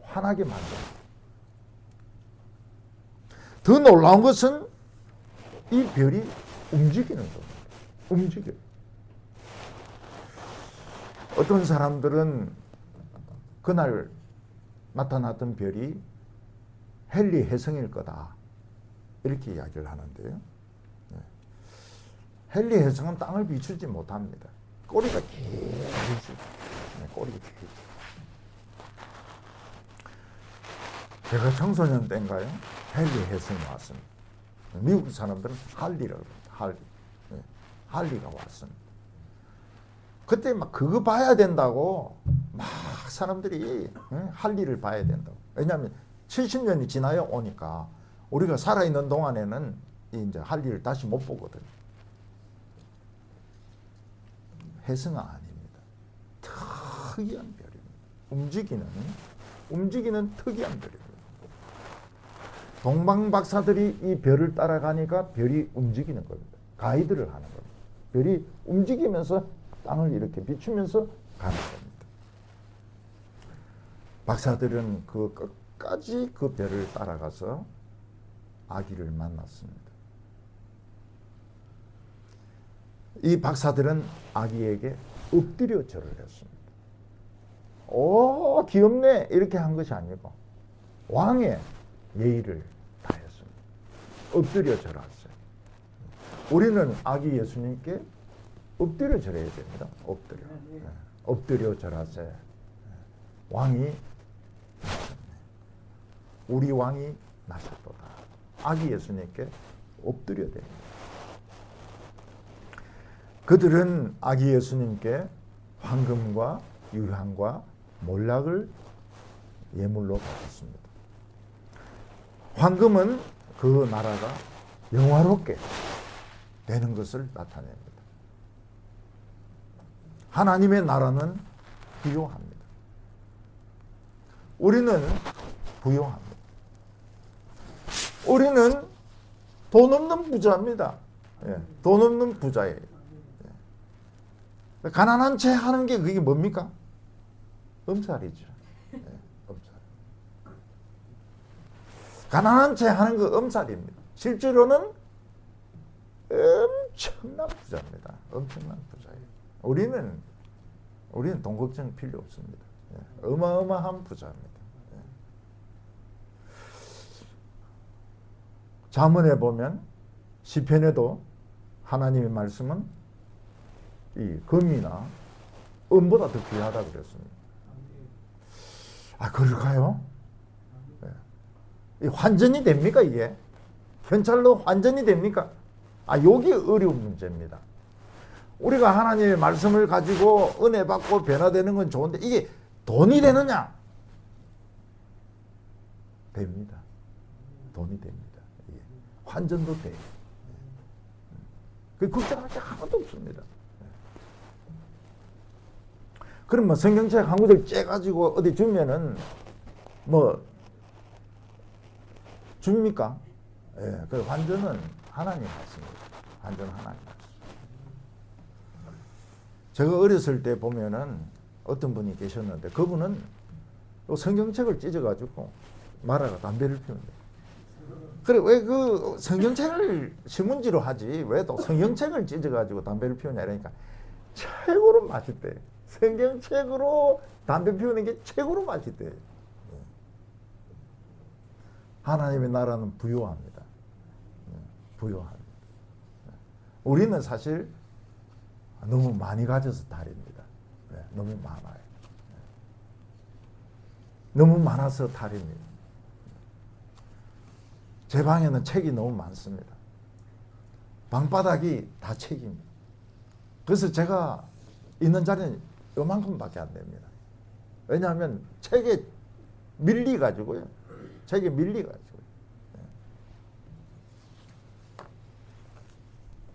환하게 만듭니다. 더 놀라운 것은 이 별이 움직이는 겁니다. 움직여요. 어떤 사람들은 그날 나타났던 별이 헨리 혜성일 거다 이렇게 이야기를 하는데요. 헨리 혜성은 땅을 비추지 못합니다. 꼬리가 길지. 꼬리가 길지. 제가 청소년 때인가요? 헨리 해성이 왔습니다. 미국 사람들은 할리라고 그래요. 할리가 왔습니다. 그때 막 그거 봐야 된다고 막 사람들이 할리를 봐야 된다고. 왜냐하면 70년이 지나야 오니까 우리가 살아있는 동안에는 이제 할리를 다시 못 보거든요. 해성은 아닙니다. 특이한 별입니다. 움직이는 특이한 별입니다. 동방 박사들이 이 별을 따라가니까 별이 움직이는 겁니다. 가이드를 하는 겁니다. 별이 움직이면서 땅을 이렇게 비추면서 가는 겁니다. 박사들은 그 끝까지 그 별을 따라가서 아기를 만났습니다. 이 박사들은 아기에게 엎드려 절을 했습니다. 오, 귀엽네 이렇게 한 것이 아니고 왕의 예의를 다했습니다. 엎드려 절했어요. 우리는 아기 예수님께 엎드려 절해야 됩니다. 엎드려 절하세. 왕이 나셨네. 우리 왕이 나셨도다. 아기 예수님께 엎드려야 됩니다. 그들은 아기 예수님께 황금과 유향과 몰락을 예물로 받았습니다. 황금은 그 나라가 영화롭게 되는 것을 나타냅니다. 하나님의 나라는 부요합니다. 우리는 부요합니다. 우리는 돈 없는 부자입니다. 돈 없는 부자예요. 가난한 채 하는 게 그게 뭡니까? 엄살이죠. 엄살. 가난한 채 하는 거 엄살입니다. 실제로는 엄청난 부자입니다. 엄청난 부자예요. 우리는 돈 걱정 필요 없습니다. 어마어마한 부자입니다. 잠언에 보면 시편에도 하나님의 말씀은 이 금이나 은보다 더 귀하다고 그랬습니다. 아, 그럴까요? 이 환전이 됩니까, 이게? 현찰로 환전이 됩니까? 아, 여기 어려운 문제입니다. 우리가 하나님의 말씀을 가지고 은혜 받고 변화되는 건 좋은데 이게 돈이 되느냐? 됩니다. 돈이 됩니다. 예. 환전도 돼요. 그 걱정할 게 하나도 없습니다. 그럼 뭐 성경책 한 구절 째가지고 어디 주면은 뭐 줍니까? 예, 그 환전은 하나님 맞습니다. 환전은 하나님 맞습니다. 제가 어렸을 때 보면은 어떤 분이 계셨는데 그분은 성경책을 찢어가지고 말아가 담배를 피운다. 그래 왜 그 성경책을 신문지로 하지 왜 또 성경책을 찢어가지고 담배를 피우냐 이러니까 최고로 맛있대. 성경책으로 담배 피우는 게 최고로 맛있대. 하나님의 나라는 부요합니다. 부요합니다. 우리는 사실 너무 많이 가져서 탈입니다. 너무 많아요. 너무 많아서 탈입니다. 제 방에는 책이 너무 많습니다. 방바닥이 다 책입니다. 그래서 제가 있는 자리는 요만큼밖에 안 됩니다. 왜냐하면 책에 밀리가지고요. 책에 밀리가지고요.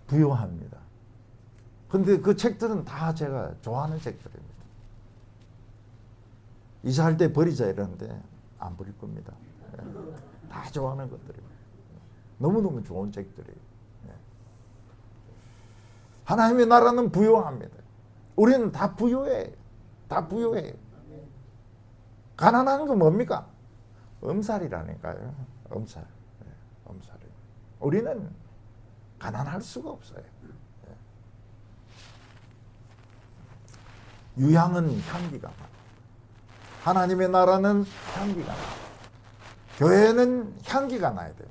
부요합니다. 근데 그 책들은 다 제가 좋아하는 책들입니다. 이사할 때 버리자 이러는데 안 버릴 겁니다. 다 좋아하는 것들입니다. 너무너무 좋은 책들이에요. 하나님의 나라는 부요합니다. 우리는 다 부요해. 다 부요해. 가난한 건 뭡니까? 엄살이라니까요. 엄살. 엄살. 우리는 가난할 수가 없어요. 유향은 향기가 나. 하나님의 나라는 향기가 나. 교회는 향기가 나야 돼요.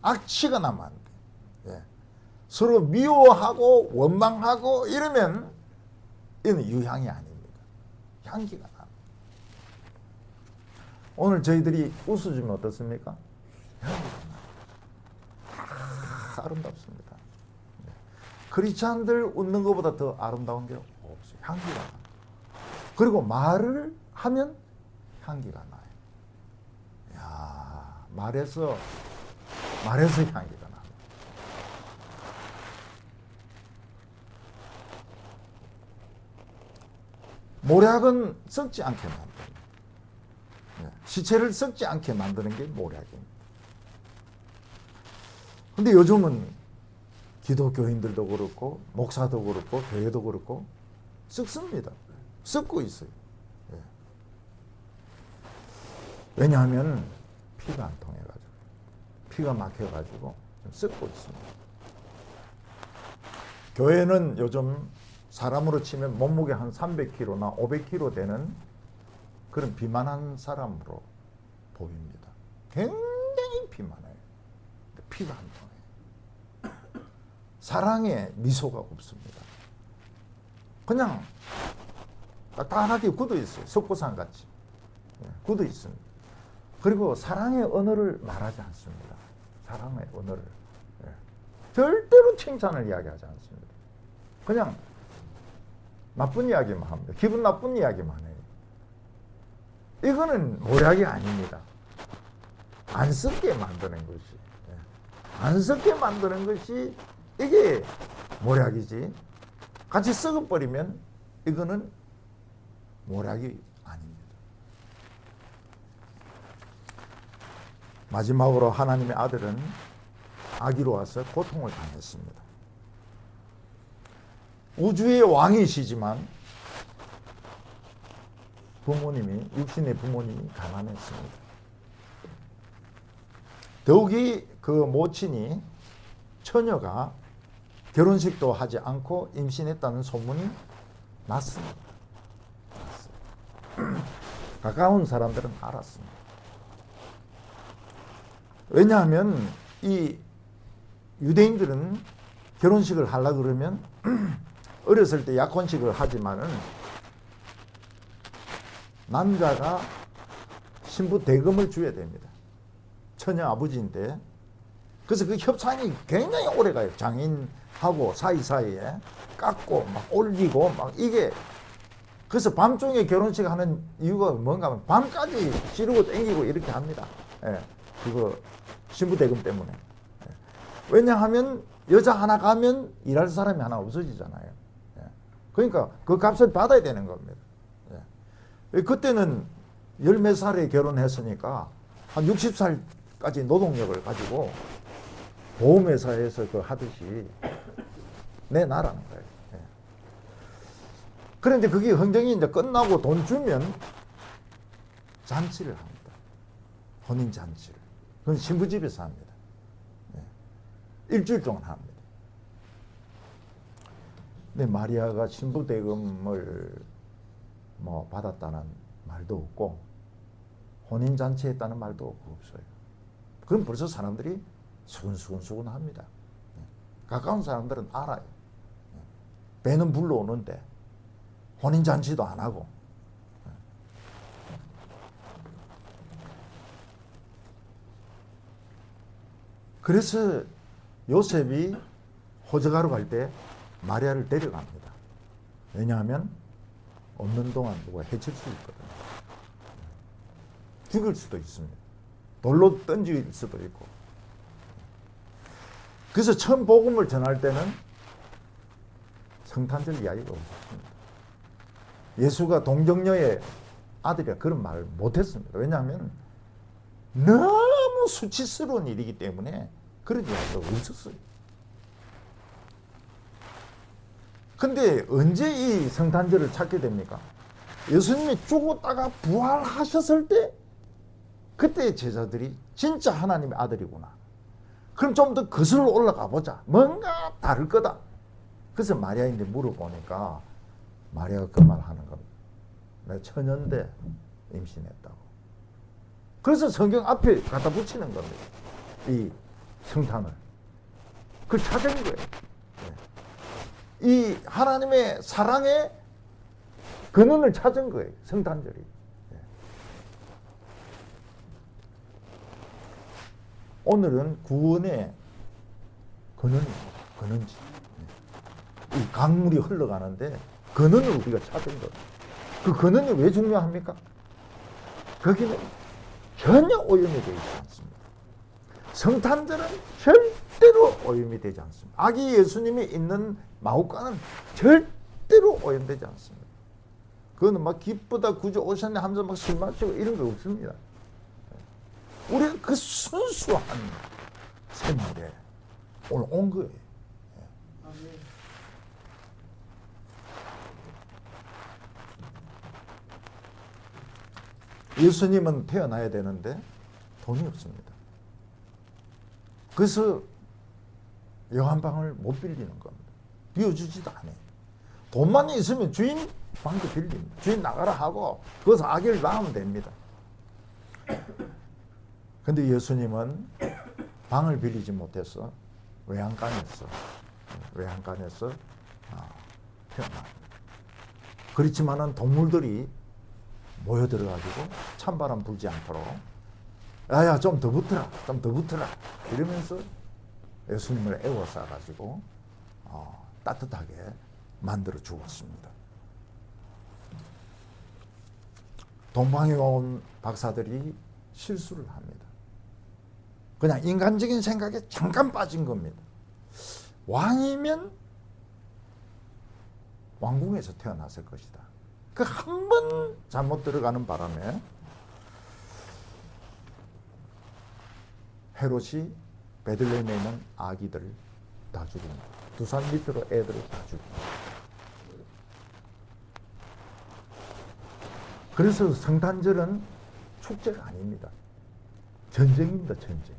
악취가 나면 안 돼. 예. 서로 미워하고 원망하고 이러면 이는 유향이 아닙니다. 향기가 나. 오늘 저희들이 웃어주면 어떻습니까? 아름답습니다. 크리스찬들 웃는 것보다 더 아름다운 게 없어요. 향기가 나요. 그리고 말을 하면 향기가 나요. 야, 말에서 향기가 나요. 모략은 썩지 않게 만드는, 시체를 썩지 않게 만드는 게 모략입니다. 근데 요즘은 기독교인들도 그렇고 목사도 그렇고 교회도 그렇고 썩습니다. 썩고 있어요. 예. 왜냐하면 피가 안 통해가지고, 피가 막혀가지고 좀 썩고 있습니다. 교회는 요즘 사람으로 치면 몸무게 한 300kg나 500kg 되는 그런 비만한 사람으로 보입니다. 굉장히 비만해요. 피가 안 통해요. 사랑에 미소가 없습니다. 그냥 단단하게 굳어 있어요. 석고상 같이 굳어 있습니다. 그리고 사랑의 언어를 말하지 않습니다. 사랑의 언어를 절대로 칭찬을 이야기하지 않습니다. 그냥 나쁜 이야기만 합니다. 기분 나쁜 이야기만 해요. 이거는 모략이 아닙니다. 안 썩게 만드는 것이, 안 썩게 만드는 것이 이게 모략이지. 같이 썩어버리면 이거는 모략이 아닙니다. 마지막으로 하나님의 아들은 아기로 와서 고통을 당했습니다. 우주의 왕이시지만 부모님이, 육신의 부모님이 가난했습니다. 더욱이 그 모친이, 처녀가 결혼식도 하지 않고 임신했다는 소문이 났습니다. 가까운 사람들은 알았습니다. 왜냐하면 이 유대인들은 결혼식을 하려고 그러면 어렸을 때 약혼식을 하지만은 남자가 신부 대금을 줘야 됩니다. 처녀 아버지인데. 그래서 그 협상이 굉장히 오래 가요. 장인하고 사이사이에 깎고 막 올리고 막 이게. 그래서 밤중에 결혼식 하는 이유가 뭔가 하면 밤까지 지르고 땡기고 이렇게 합니다. 예, 그거 신부 대금 때문에. 예. 왜냐하면 여자 하나 가면 일할 사람이 하나 없어지잖아요. 예. 그러니까 그 값을 받아야 되는 겁니다. 예. 그때는 열 몇 살에 결혼했으니까 한 60살까지 노동력을 가지고 보험회사에서 그 하듯이 내놔라는 거예요. 예. 그런데 그게 흥정이 이제 끝나고 돈 주면 잔치를 합니다. 혼인잔치를. 그건 신부집에서 합니다. 예. 일주일 동안 합니다. 근데 마리아가 신부 대금을 뭐 받았다는 말도 없고 혼인잔치 했다는 말도 없어요. 그럼 벌써 사람들이 수근수근 합니다. 가까운 사람들은 알아요. 배는 불러오는데 혼인잔치도 안 하고. 그래서 요셉이 호적하러 갈 때 마리아를 데려갑니다. 왜냐하면 없는 동안 누가 해칠 수 있거든요. 죽일 수도 있습니다. 돌로 던질 수도 있고. 그래서 처음 복음을 전할 때는 성탄절 이야기가 없었습니다. 예수가 동정녀의 아들이라 그런 말을 못했습니다. 왜냐하면 너무 수치스러운 일이기 때문에 그런 이야기가 없었어요. 근데 언제 이 성탄절을 찾게 됩니까? 예수님이 죽었다가 부활하셨을 때, 그때 제자들이 진짜 하나님의 아들이구나. 그럼 좀 더 거슬러 올라가 보자. 뭔가 다를 거다. 그래서 마리아인데 물어보니까 마리아가 그 말 하는 겁니다. 내가 처녀인데 임신했다고. 그래서 성경 앞에 갖다 붙이는 겁니다. 이 성탄을. 그걸 찾은 거예요. 이 하나님의 사랑의 근원을 찾은 거예요. 성탄절이. 오늘은 구원의 근원입니다. 근원지. 이 강물이 흘러가는데 근원을 우리가 찾은 것. 그 근원이 왜 중요합니까? 거기는 전혀 오염이 되지 않습니다. 성탄절은 절대로 오염이 되지 않습니다. 아기 예수님이 있는 마구간은 절대로 오염되지 않습니다. 그거는 막 기쁘다 구주 오셨네 하면서 막 술 마시고 이런 거 없습니다. 우리가 그 순수한 샘물에 오늘 온 거예요. 예수님은 태어나야 되는데 돈이 없습니다. 그래서 여한방을 못 빌리는 겁니다. 비워주지도 않아요. 돈만 있으면 주인 방도 빌립니다. 주인 나가라 하고 거기서 악일 낳으면 됩니다. 근데 예수님은 방을 빌리지 못해서 외양간에서 태어납니다. 그렇지만은 동물들이 모여들어가지고 찬바람 불지 않도록 야야 좀 더 붙어라 좀 더 붙어라 이러면서 예수님을 애워싸가지고 따뜻하게 만들어 주었습니다. 동방에 온 박사들이 실수를 합니다. 그냥 인간적인 생각에 잠깐 빠진 겁니다. 왕이면 왕궁에서 태어났을 것이다. 그 한 번 잘못 들어가는 바람에 헤롯이 베들레헴에 있는 아기들을 다 죽입니다. 2살 밑으로 애들을 다 죽입니다. 그래서 성탄절은 축제가 아닙니다. 전쟁입니다. 전쟁.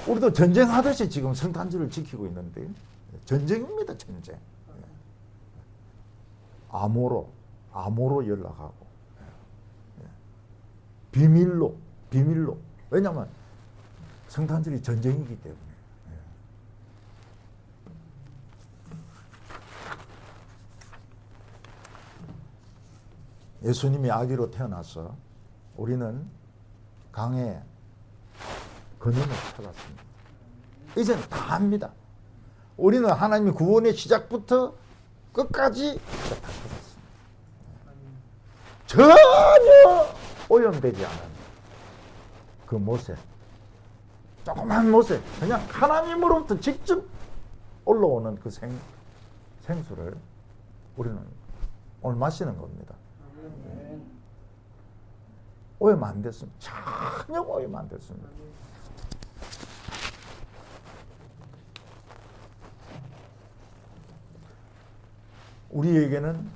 우리도 전쟁하듯이 지금 성탄절을 지키고 있는데 전쟁입니다. 전쟁. 암호로 연락하고 비밀로 왜냐하면 성탄절이 전쟁이기 때문에. 예수님이 아기로 태어나서 우리는 강의 근원을 찾았습니다. 이제는 다 압니다. 우리는 하나님의 구원의 시작부터 끝까지 다 찾았습니다. 전혀 오염되지 않은 그 모세, 조그만 모세, 그냥 하나님으로부터 직접 올라오는 그 생수를 우리는 오늘 마시는 겁니다. 오염 안 됐습니다. 전혀 오염 안 됐습니다. 우리에게는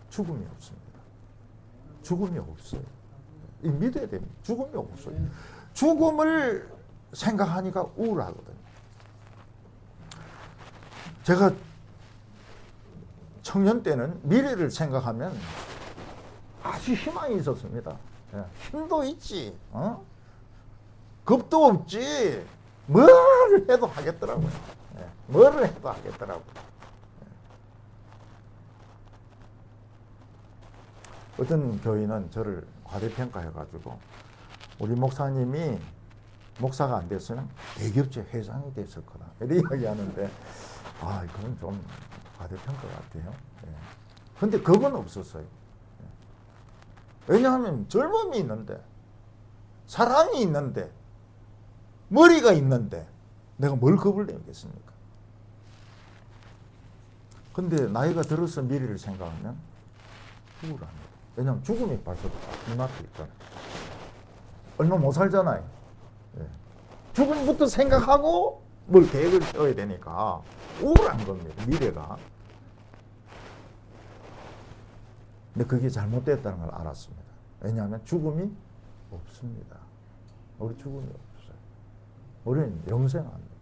죽음이 없습니다. 죽음이 없어요. 이 믿어야 됩니다. 죽음이 없어요. 죽음을 생각하니까 우울하거든요. 제가 청년 때는 미래를 생각하면 아주 희망이 있었습니다. 힘도 있지, 겁도 없지, 뭘 해도 하겠더라고요. 뭘 해도 하겠더라고요. 어떤 교인은 저를 과대평가해가지고 우리 목사님이 목사가 안 됐으면 대기업체 회장이 됐을 거다 이렇게 이야기하는데 그건 좀 과대평가 같아요. 근데 그건 없었어요. 왜냐하면 젊음이 있는데 사랑이 있는데 머리가 있는데 내가 뭘 겁을 내겠습니까? 근데 나이가 들어서 미래를 생각하면 우울합니다. 왜냐하면 죽음이 벌써 눈앞에 있잖아요. 얼마 못 살잖아요. 죽음부터 생각하고 뭘 계획을 세워야 되니까 우울한 겁니다. 미래가. 근데 그게 잘못됐다는 걸 알았습니다. 왜냐하면 죽음이 없습니다. 우리 죽음이 없어요. 우리는 영생합니다.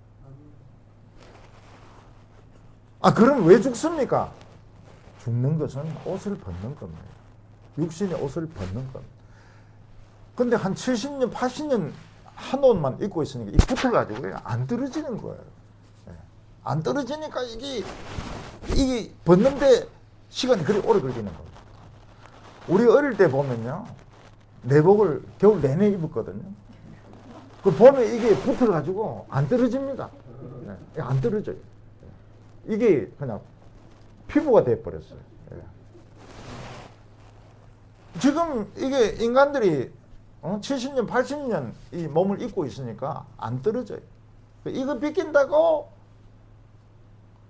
그럼 왜 죽습니까? 죽는 것은 옷을 벗는 겁니다. 육신의 옷을 벗는 겁니다. 근데 한 70년, 80년 한 옷만 입고 있으니까 이 붙어가지고요. 안 떨어지는 거예요. 안 떨어지니까 이게 벗는데 시간이 그리 오래 걸리는 겁니다. 우리 어릴 때 보면요. 내복을 겨울 내내 입었거든요. 그 봄에 이게 붙어가지고 안 떨어집니다. 예, 안 떨어져요. 이게 그냥 피부가 돼버렸어요. 예. 지금 이게 인간들이 70년, 80년 이 몸을 입고 있으니까 안 떨어져요. 이거 비낀다고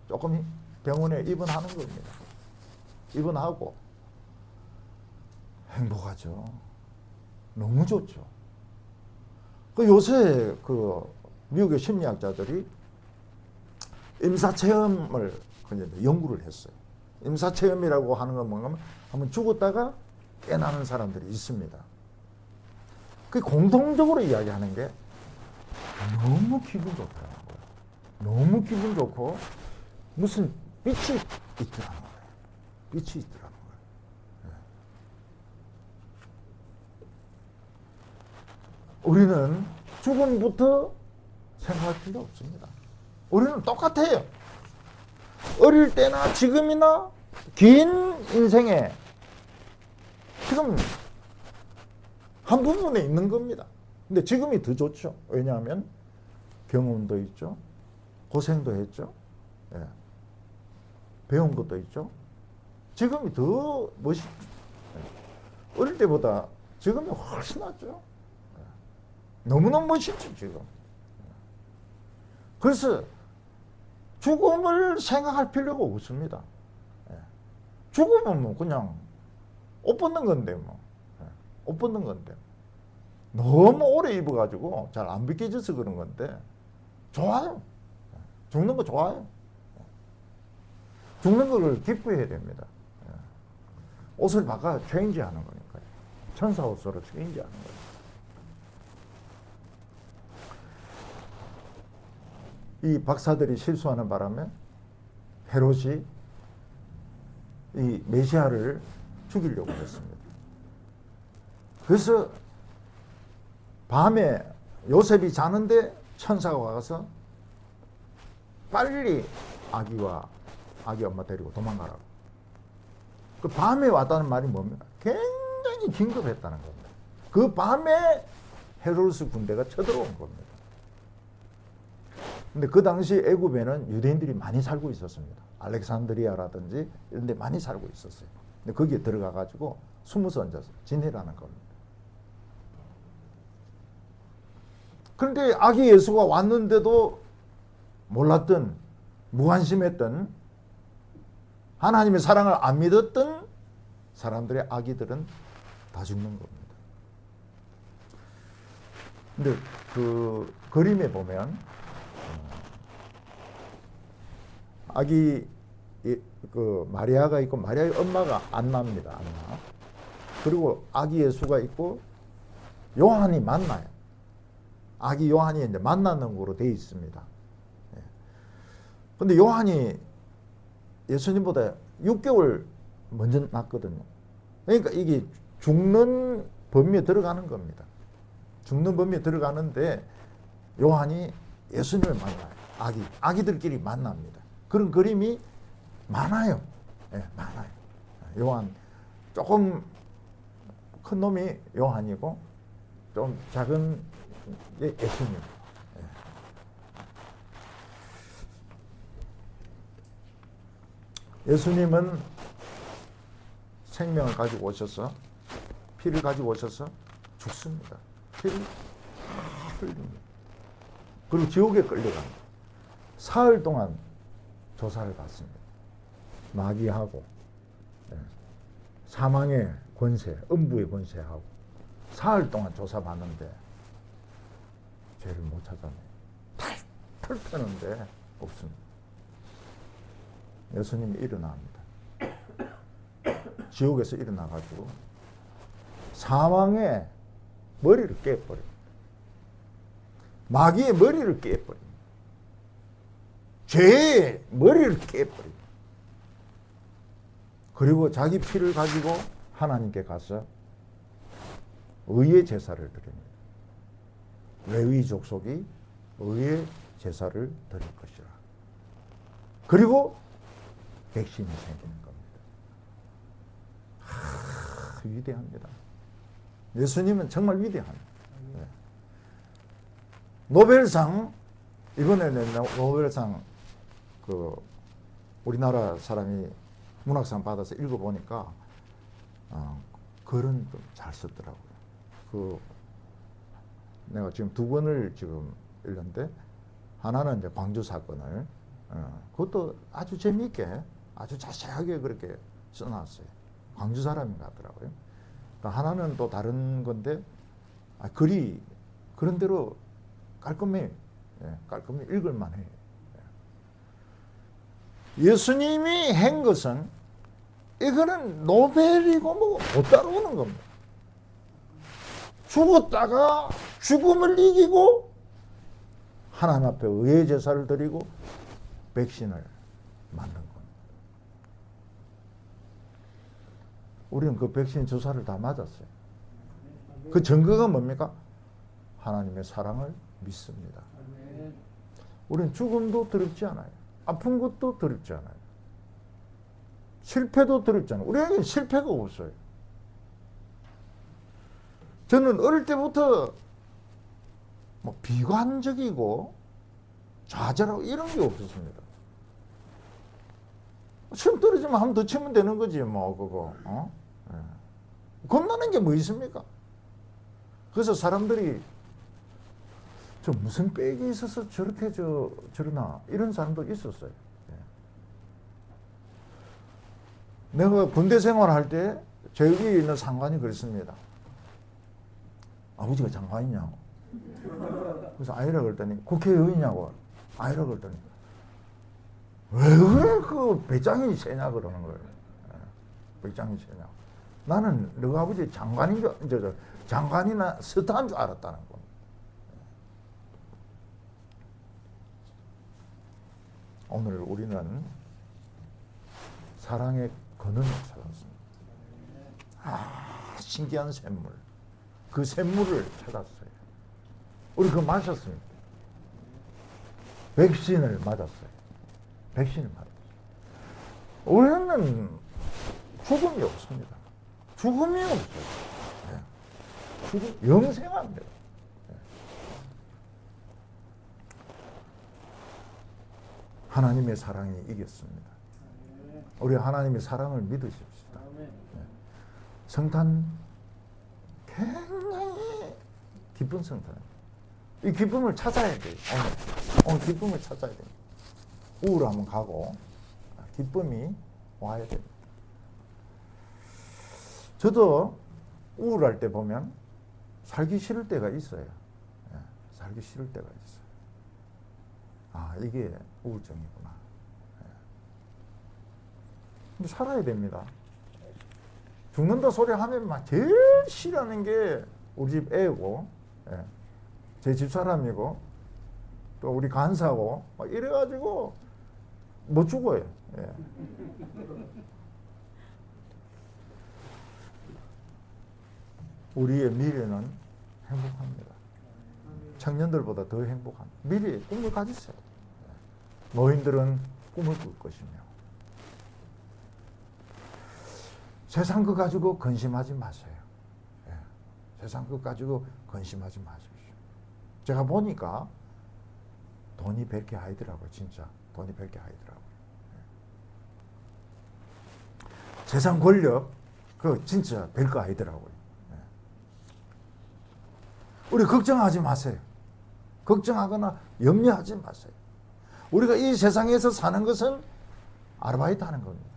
조금 병원에 입원하는 겁니다. 입원하고 행복하죠. 너무 좋죠. 요새 미국의 심리학자들이 임사체험을 연구를 했어요. 임사체험이라고 하는 건 뭔가 한번 죽었다가 깨나는 사람들이 있습니다. 그 공통적으로 이야기하는 게 너무 기분 좋더라는 거예요. 너무 기분 좋고 무슨 빛이 있더라는 거예요. 빛이 있더라는 거예요. 우리는 죽음부터 생각할 필요 없습니다. 우리는 똑같아요. 어릴 때나 지금이나 긴 인생에 지금 한 부분에 있는 겁니다. 근데 지금이 더 좋죠. 왜냐하면 경험도 있죠. 고생도 했죠. 예. 배운 것도 있죠. 지금이 더 멋있죠. 예. 어릴 때보다 지금이 훨씬 낫죠. 예. 너무너무 멋있죠, 지금. 그래서 죽음을 생각할 필요가 없습니다. 예. 죽으면 뭐 그냥 옷 벗는 건데 뭐. 예. 옷 벗는 건데. 너무 오래 입어가지고 잘 안 벗겨져서 그런 건데 좋아요. 예. 죽는 거 좋아요. 예. 죽는 거를 기뻐해야 됩니다. 예. 옷을 바꿔 체인지하는 거니까요. 천사 옷으로 체인지하는 거예요. 이 박사들이 실수하는 바람에 헤롯이 이 메시아를 죽이려고 했습니다. 그래서 밤에 요셉이 자는데 천사가 와서 빨리 아기 엄마 데리고 도망가라고. 그 밤에 왔다는 말이 뭡니까? 굉장히 긴급했다는 겁니다. 그 밤에 헤롯스 군대가 쳐들어온 겁니다. 근데 그 당시 애굽에는 유대인들이 많이 살고 있었습니다. 알렉산드리아라든지 이런 데 많이 살고 있었어요. 근데 거기에 들어가 가지고 숨어서 앉아서 지내라는 겁니다. 그런데 아기 예수가 왔는데도 몰랐던, 무관심했던, 하나님의 사랑을 안 믿었던 사람들의 아기들은 다 죽는 겁니다. 근데 그 그림에 보면 아기 그 마리아가 있고 마리아의 엄마가 안나입니다. 안나. 그리고 아기 예수가 있고 요한이 만나요. 아기 요한이 이제 만나는 거로 되어 있습니다. 근데 요한이 예수님보다 6개월 먼저 낳거든요. 그러니까 이게 죽는 범위에 들어가는 겁니다. 죽는 범위에 들어가는데 요한이 예수님을 만나요. 아기들끼리 만납니다. 그런 그림이 많아요. 네, 많아요. 요한, 조금 큰 놈이 요한이고 좀 작은 게 예수님. 예수님은 생명을 가지고 오셔서 피를 가지고 오셔서 죽습니다. 피를 흘립니다. 그리고 지옥에 끌려갑니다. 사흘 동안 조사를 받습니다. 마귀하고 사망의 권세, 음부의 권세하고 사흘 동안 조사받는데 죄를 못 찾아내요. 탈탈 펴는데 없습니다. 예수님이 일어납니다. 지옥에서 일어나가지고 사망의 머리를 깨버립니다. 마귀의 머리를 깨버립니다. 죄의 머리를 깨버립니다. 그리고 자기 피를 가지고 하나님께 가서 의의 제사를 드립니다. 레위 족속이 의의 제사를 드릴 것이라. 그리고 백신이 생기는 겁니다. 위대합니다. 예수님은 정말 위대합니다. 네. 노벨상 이번에 낸 노벨상 그 우리나라 사람이 문학상 받아서 읽어보니까 글은 좀 잘 썼더라고요. 그 내가 지금 2권을 지금 읽는데 하나는 이제 광주 사건을 그것도 아주 재미있게 아주 자세하게 그렇게 써놨어요. 광주 사람인가 하더라고요. 또 하나는 또 다른 건데 글이 그런 대로 깔끔해요. 깔끔히 읽을만해요. 예수님이 한 것은 이거는 노벨이고 뭐 못 따라오는 겁니다. 죽었다가 죽음을 이기고 하나님 앞에 의의 제사를 드리고 백신을 만든 겁니다. 우리는 그 백신 주사를 다 맞았어요. 그 증거가 뭡니까? 하나님의 사랑을 믿습니다. 우리는 죽음도 두렵지 않아요. 아픈 것도 두렵지 않아요. 실패도 두렵지 않아요. 우리에게는 실패가 없어요. 저는 어릴 때부터 뭐 비관적이고 좌절하고 이런 게 없었습니다. 시험 떨어지면 한 번 더 치면 되는 거지 뭐 그거. 겁나는 게 뭐 있습니까? 그래서 사람들이 저 무슨 빽이 있어서 저렇게 저러나 이런 사람도 있었어요. 내가 군대 생활할 때 저기 있는 상관이 그랬습니다. 아버지가 장관이냐고. 그래서 아니라 그랬더니 국회의원이냐고. 아니라 그랬더니 왜 그래 그 배짱이 세냐 그러는 거예요. 배짱이 세냐. 나는 너가 아버지 장관인 줄 장관이나 스타인 줄 알았다는 겁니다. 오늘 우리는 사랑의 근원을 찾았습니다. 신기한 샘물. 그 샘물을 찾았어요. 우리 그거 마셨습니다. 백신을 맞았어요. 백신을 맞았어요. 우리는 죽음이 없습니다. 죽음이 없어요. 죽음, 영생합니다. 하나님의 사랑이 이겼습니다. 우리 하나님의 사랑을 믿으십시다. 성탄 굉장히 기쁜 성탄입니다. 이 기쁨을 찾아야 돼요. 오늘 기쁨을 찾아야 됩니다. 우울하면 가고 기쁨이 와야 됩니다. 저도 우울할 때 보면 살기 싫을 때가 있어요. 살기 싫을 때가 있어요. 이게 우울증이구나. 근데 살아야 됩니다. 죽는다 소리 하면 막 제일 싫어하는 게 우리 집 애고, 제 집사람이고, 또 우리 간사고, 막 이래가지고 못 죽어요. 우리의 미래는 행복합니다. 청년들보다 더 행복합니다. 미래의 꿈을 가지세요. 노인들은 꿈을 꿀 것이며 세상 것 가지고 근심하지 마세요. 세상 것 가지고 근심하지 마십시오. 제가 보니까 돈이 100개 아니더라고요. 진짜 돈이 100개 아니더라고요. 세상 권력 그거 진짜 별거 아니더라고요. 우리 걱정하지 마세요. 걱정하거나 염려하지 마세요. 우리가 이 세상에서 사는 것은 아르바이트 하는 겁니다.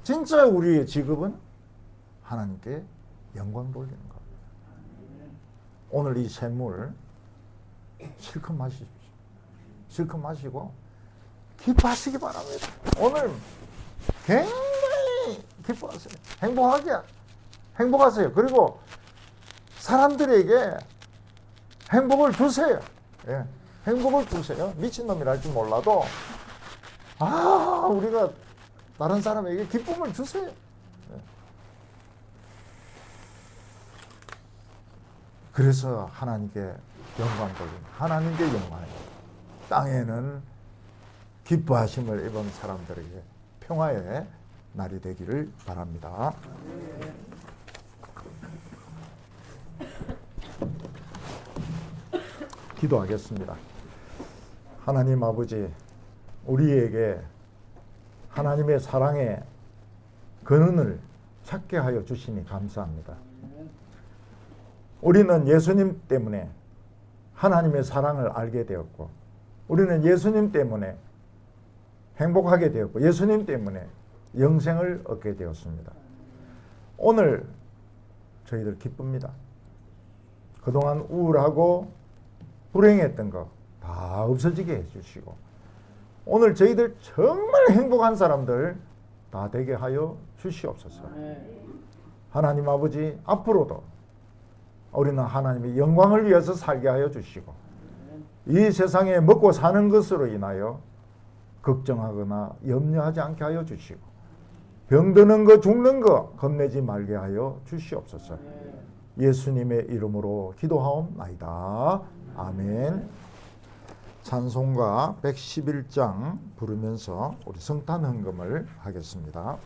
진짜 우리의 직업은 하나님께 영광 돌리는 겁니다. 오늘 이 샘물 실컷 마십시오. 실컷 마시고 기뻐하시기 바랍니다. 오늘 굉장히 기뻐하세요. 행복하세요. 그리고 사람들에게 행복을 주세요. 행복을 주세요. 미친놈이랄지 몰라도 우리가 다른 사람에게 기쁨을 주세요. 그래서 하나님께 영광 돌립니다. 하나님께 영광입니다. 땅에는 기뻐하심을 입은 사람들에게 평화의 날이 되기를 바랍니다. 기도하겠습니다. 하나님 아버지, 우리에게 하나님의 사랑의 근원을 찾게 하여 주시니 감사합니다. 우리는 예수님 때문에 하나님의 사랑을 알게 되었고, 우리는 예수님 때문에 행복하게 되었고, 예수님 때문에 영생을 얻게 되었습니다. 오늘 저희들 기쁩니다. 그동안 우울하고 불행했던 거 다 없어지게 해주시고, 오늘 저희들 정말 행복한 사람들 다 되게 하여 주시옵소서. 하나님 아버지, 앞으로도 우리는 하나님의 영광을 위해서 살게 하여 주시고, 이 세상에 먹고 사는 것으로 인하여 걱정하거나 염려하지 않게 하여 주시고, 병드는 거 죽는 거 겁내지 말게 하여 주시옵소서. 예수님의 이름으로 기도하옵나이다. 아멘. 찬송가 111장 부르면서 우리 성탄 헌금을 하겠습니다.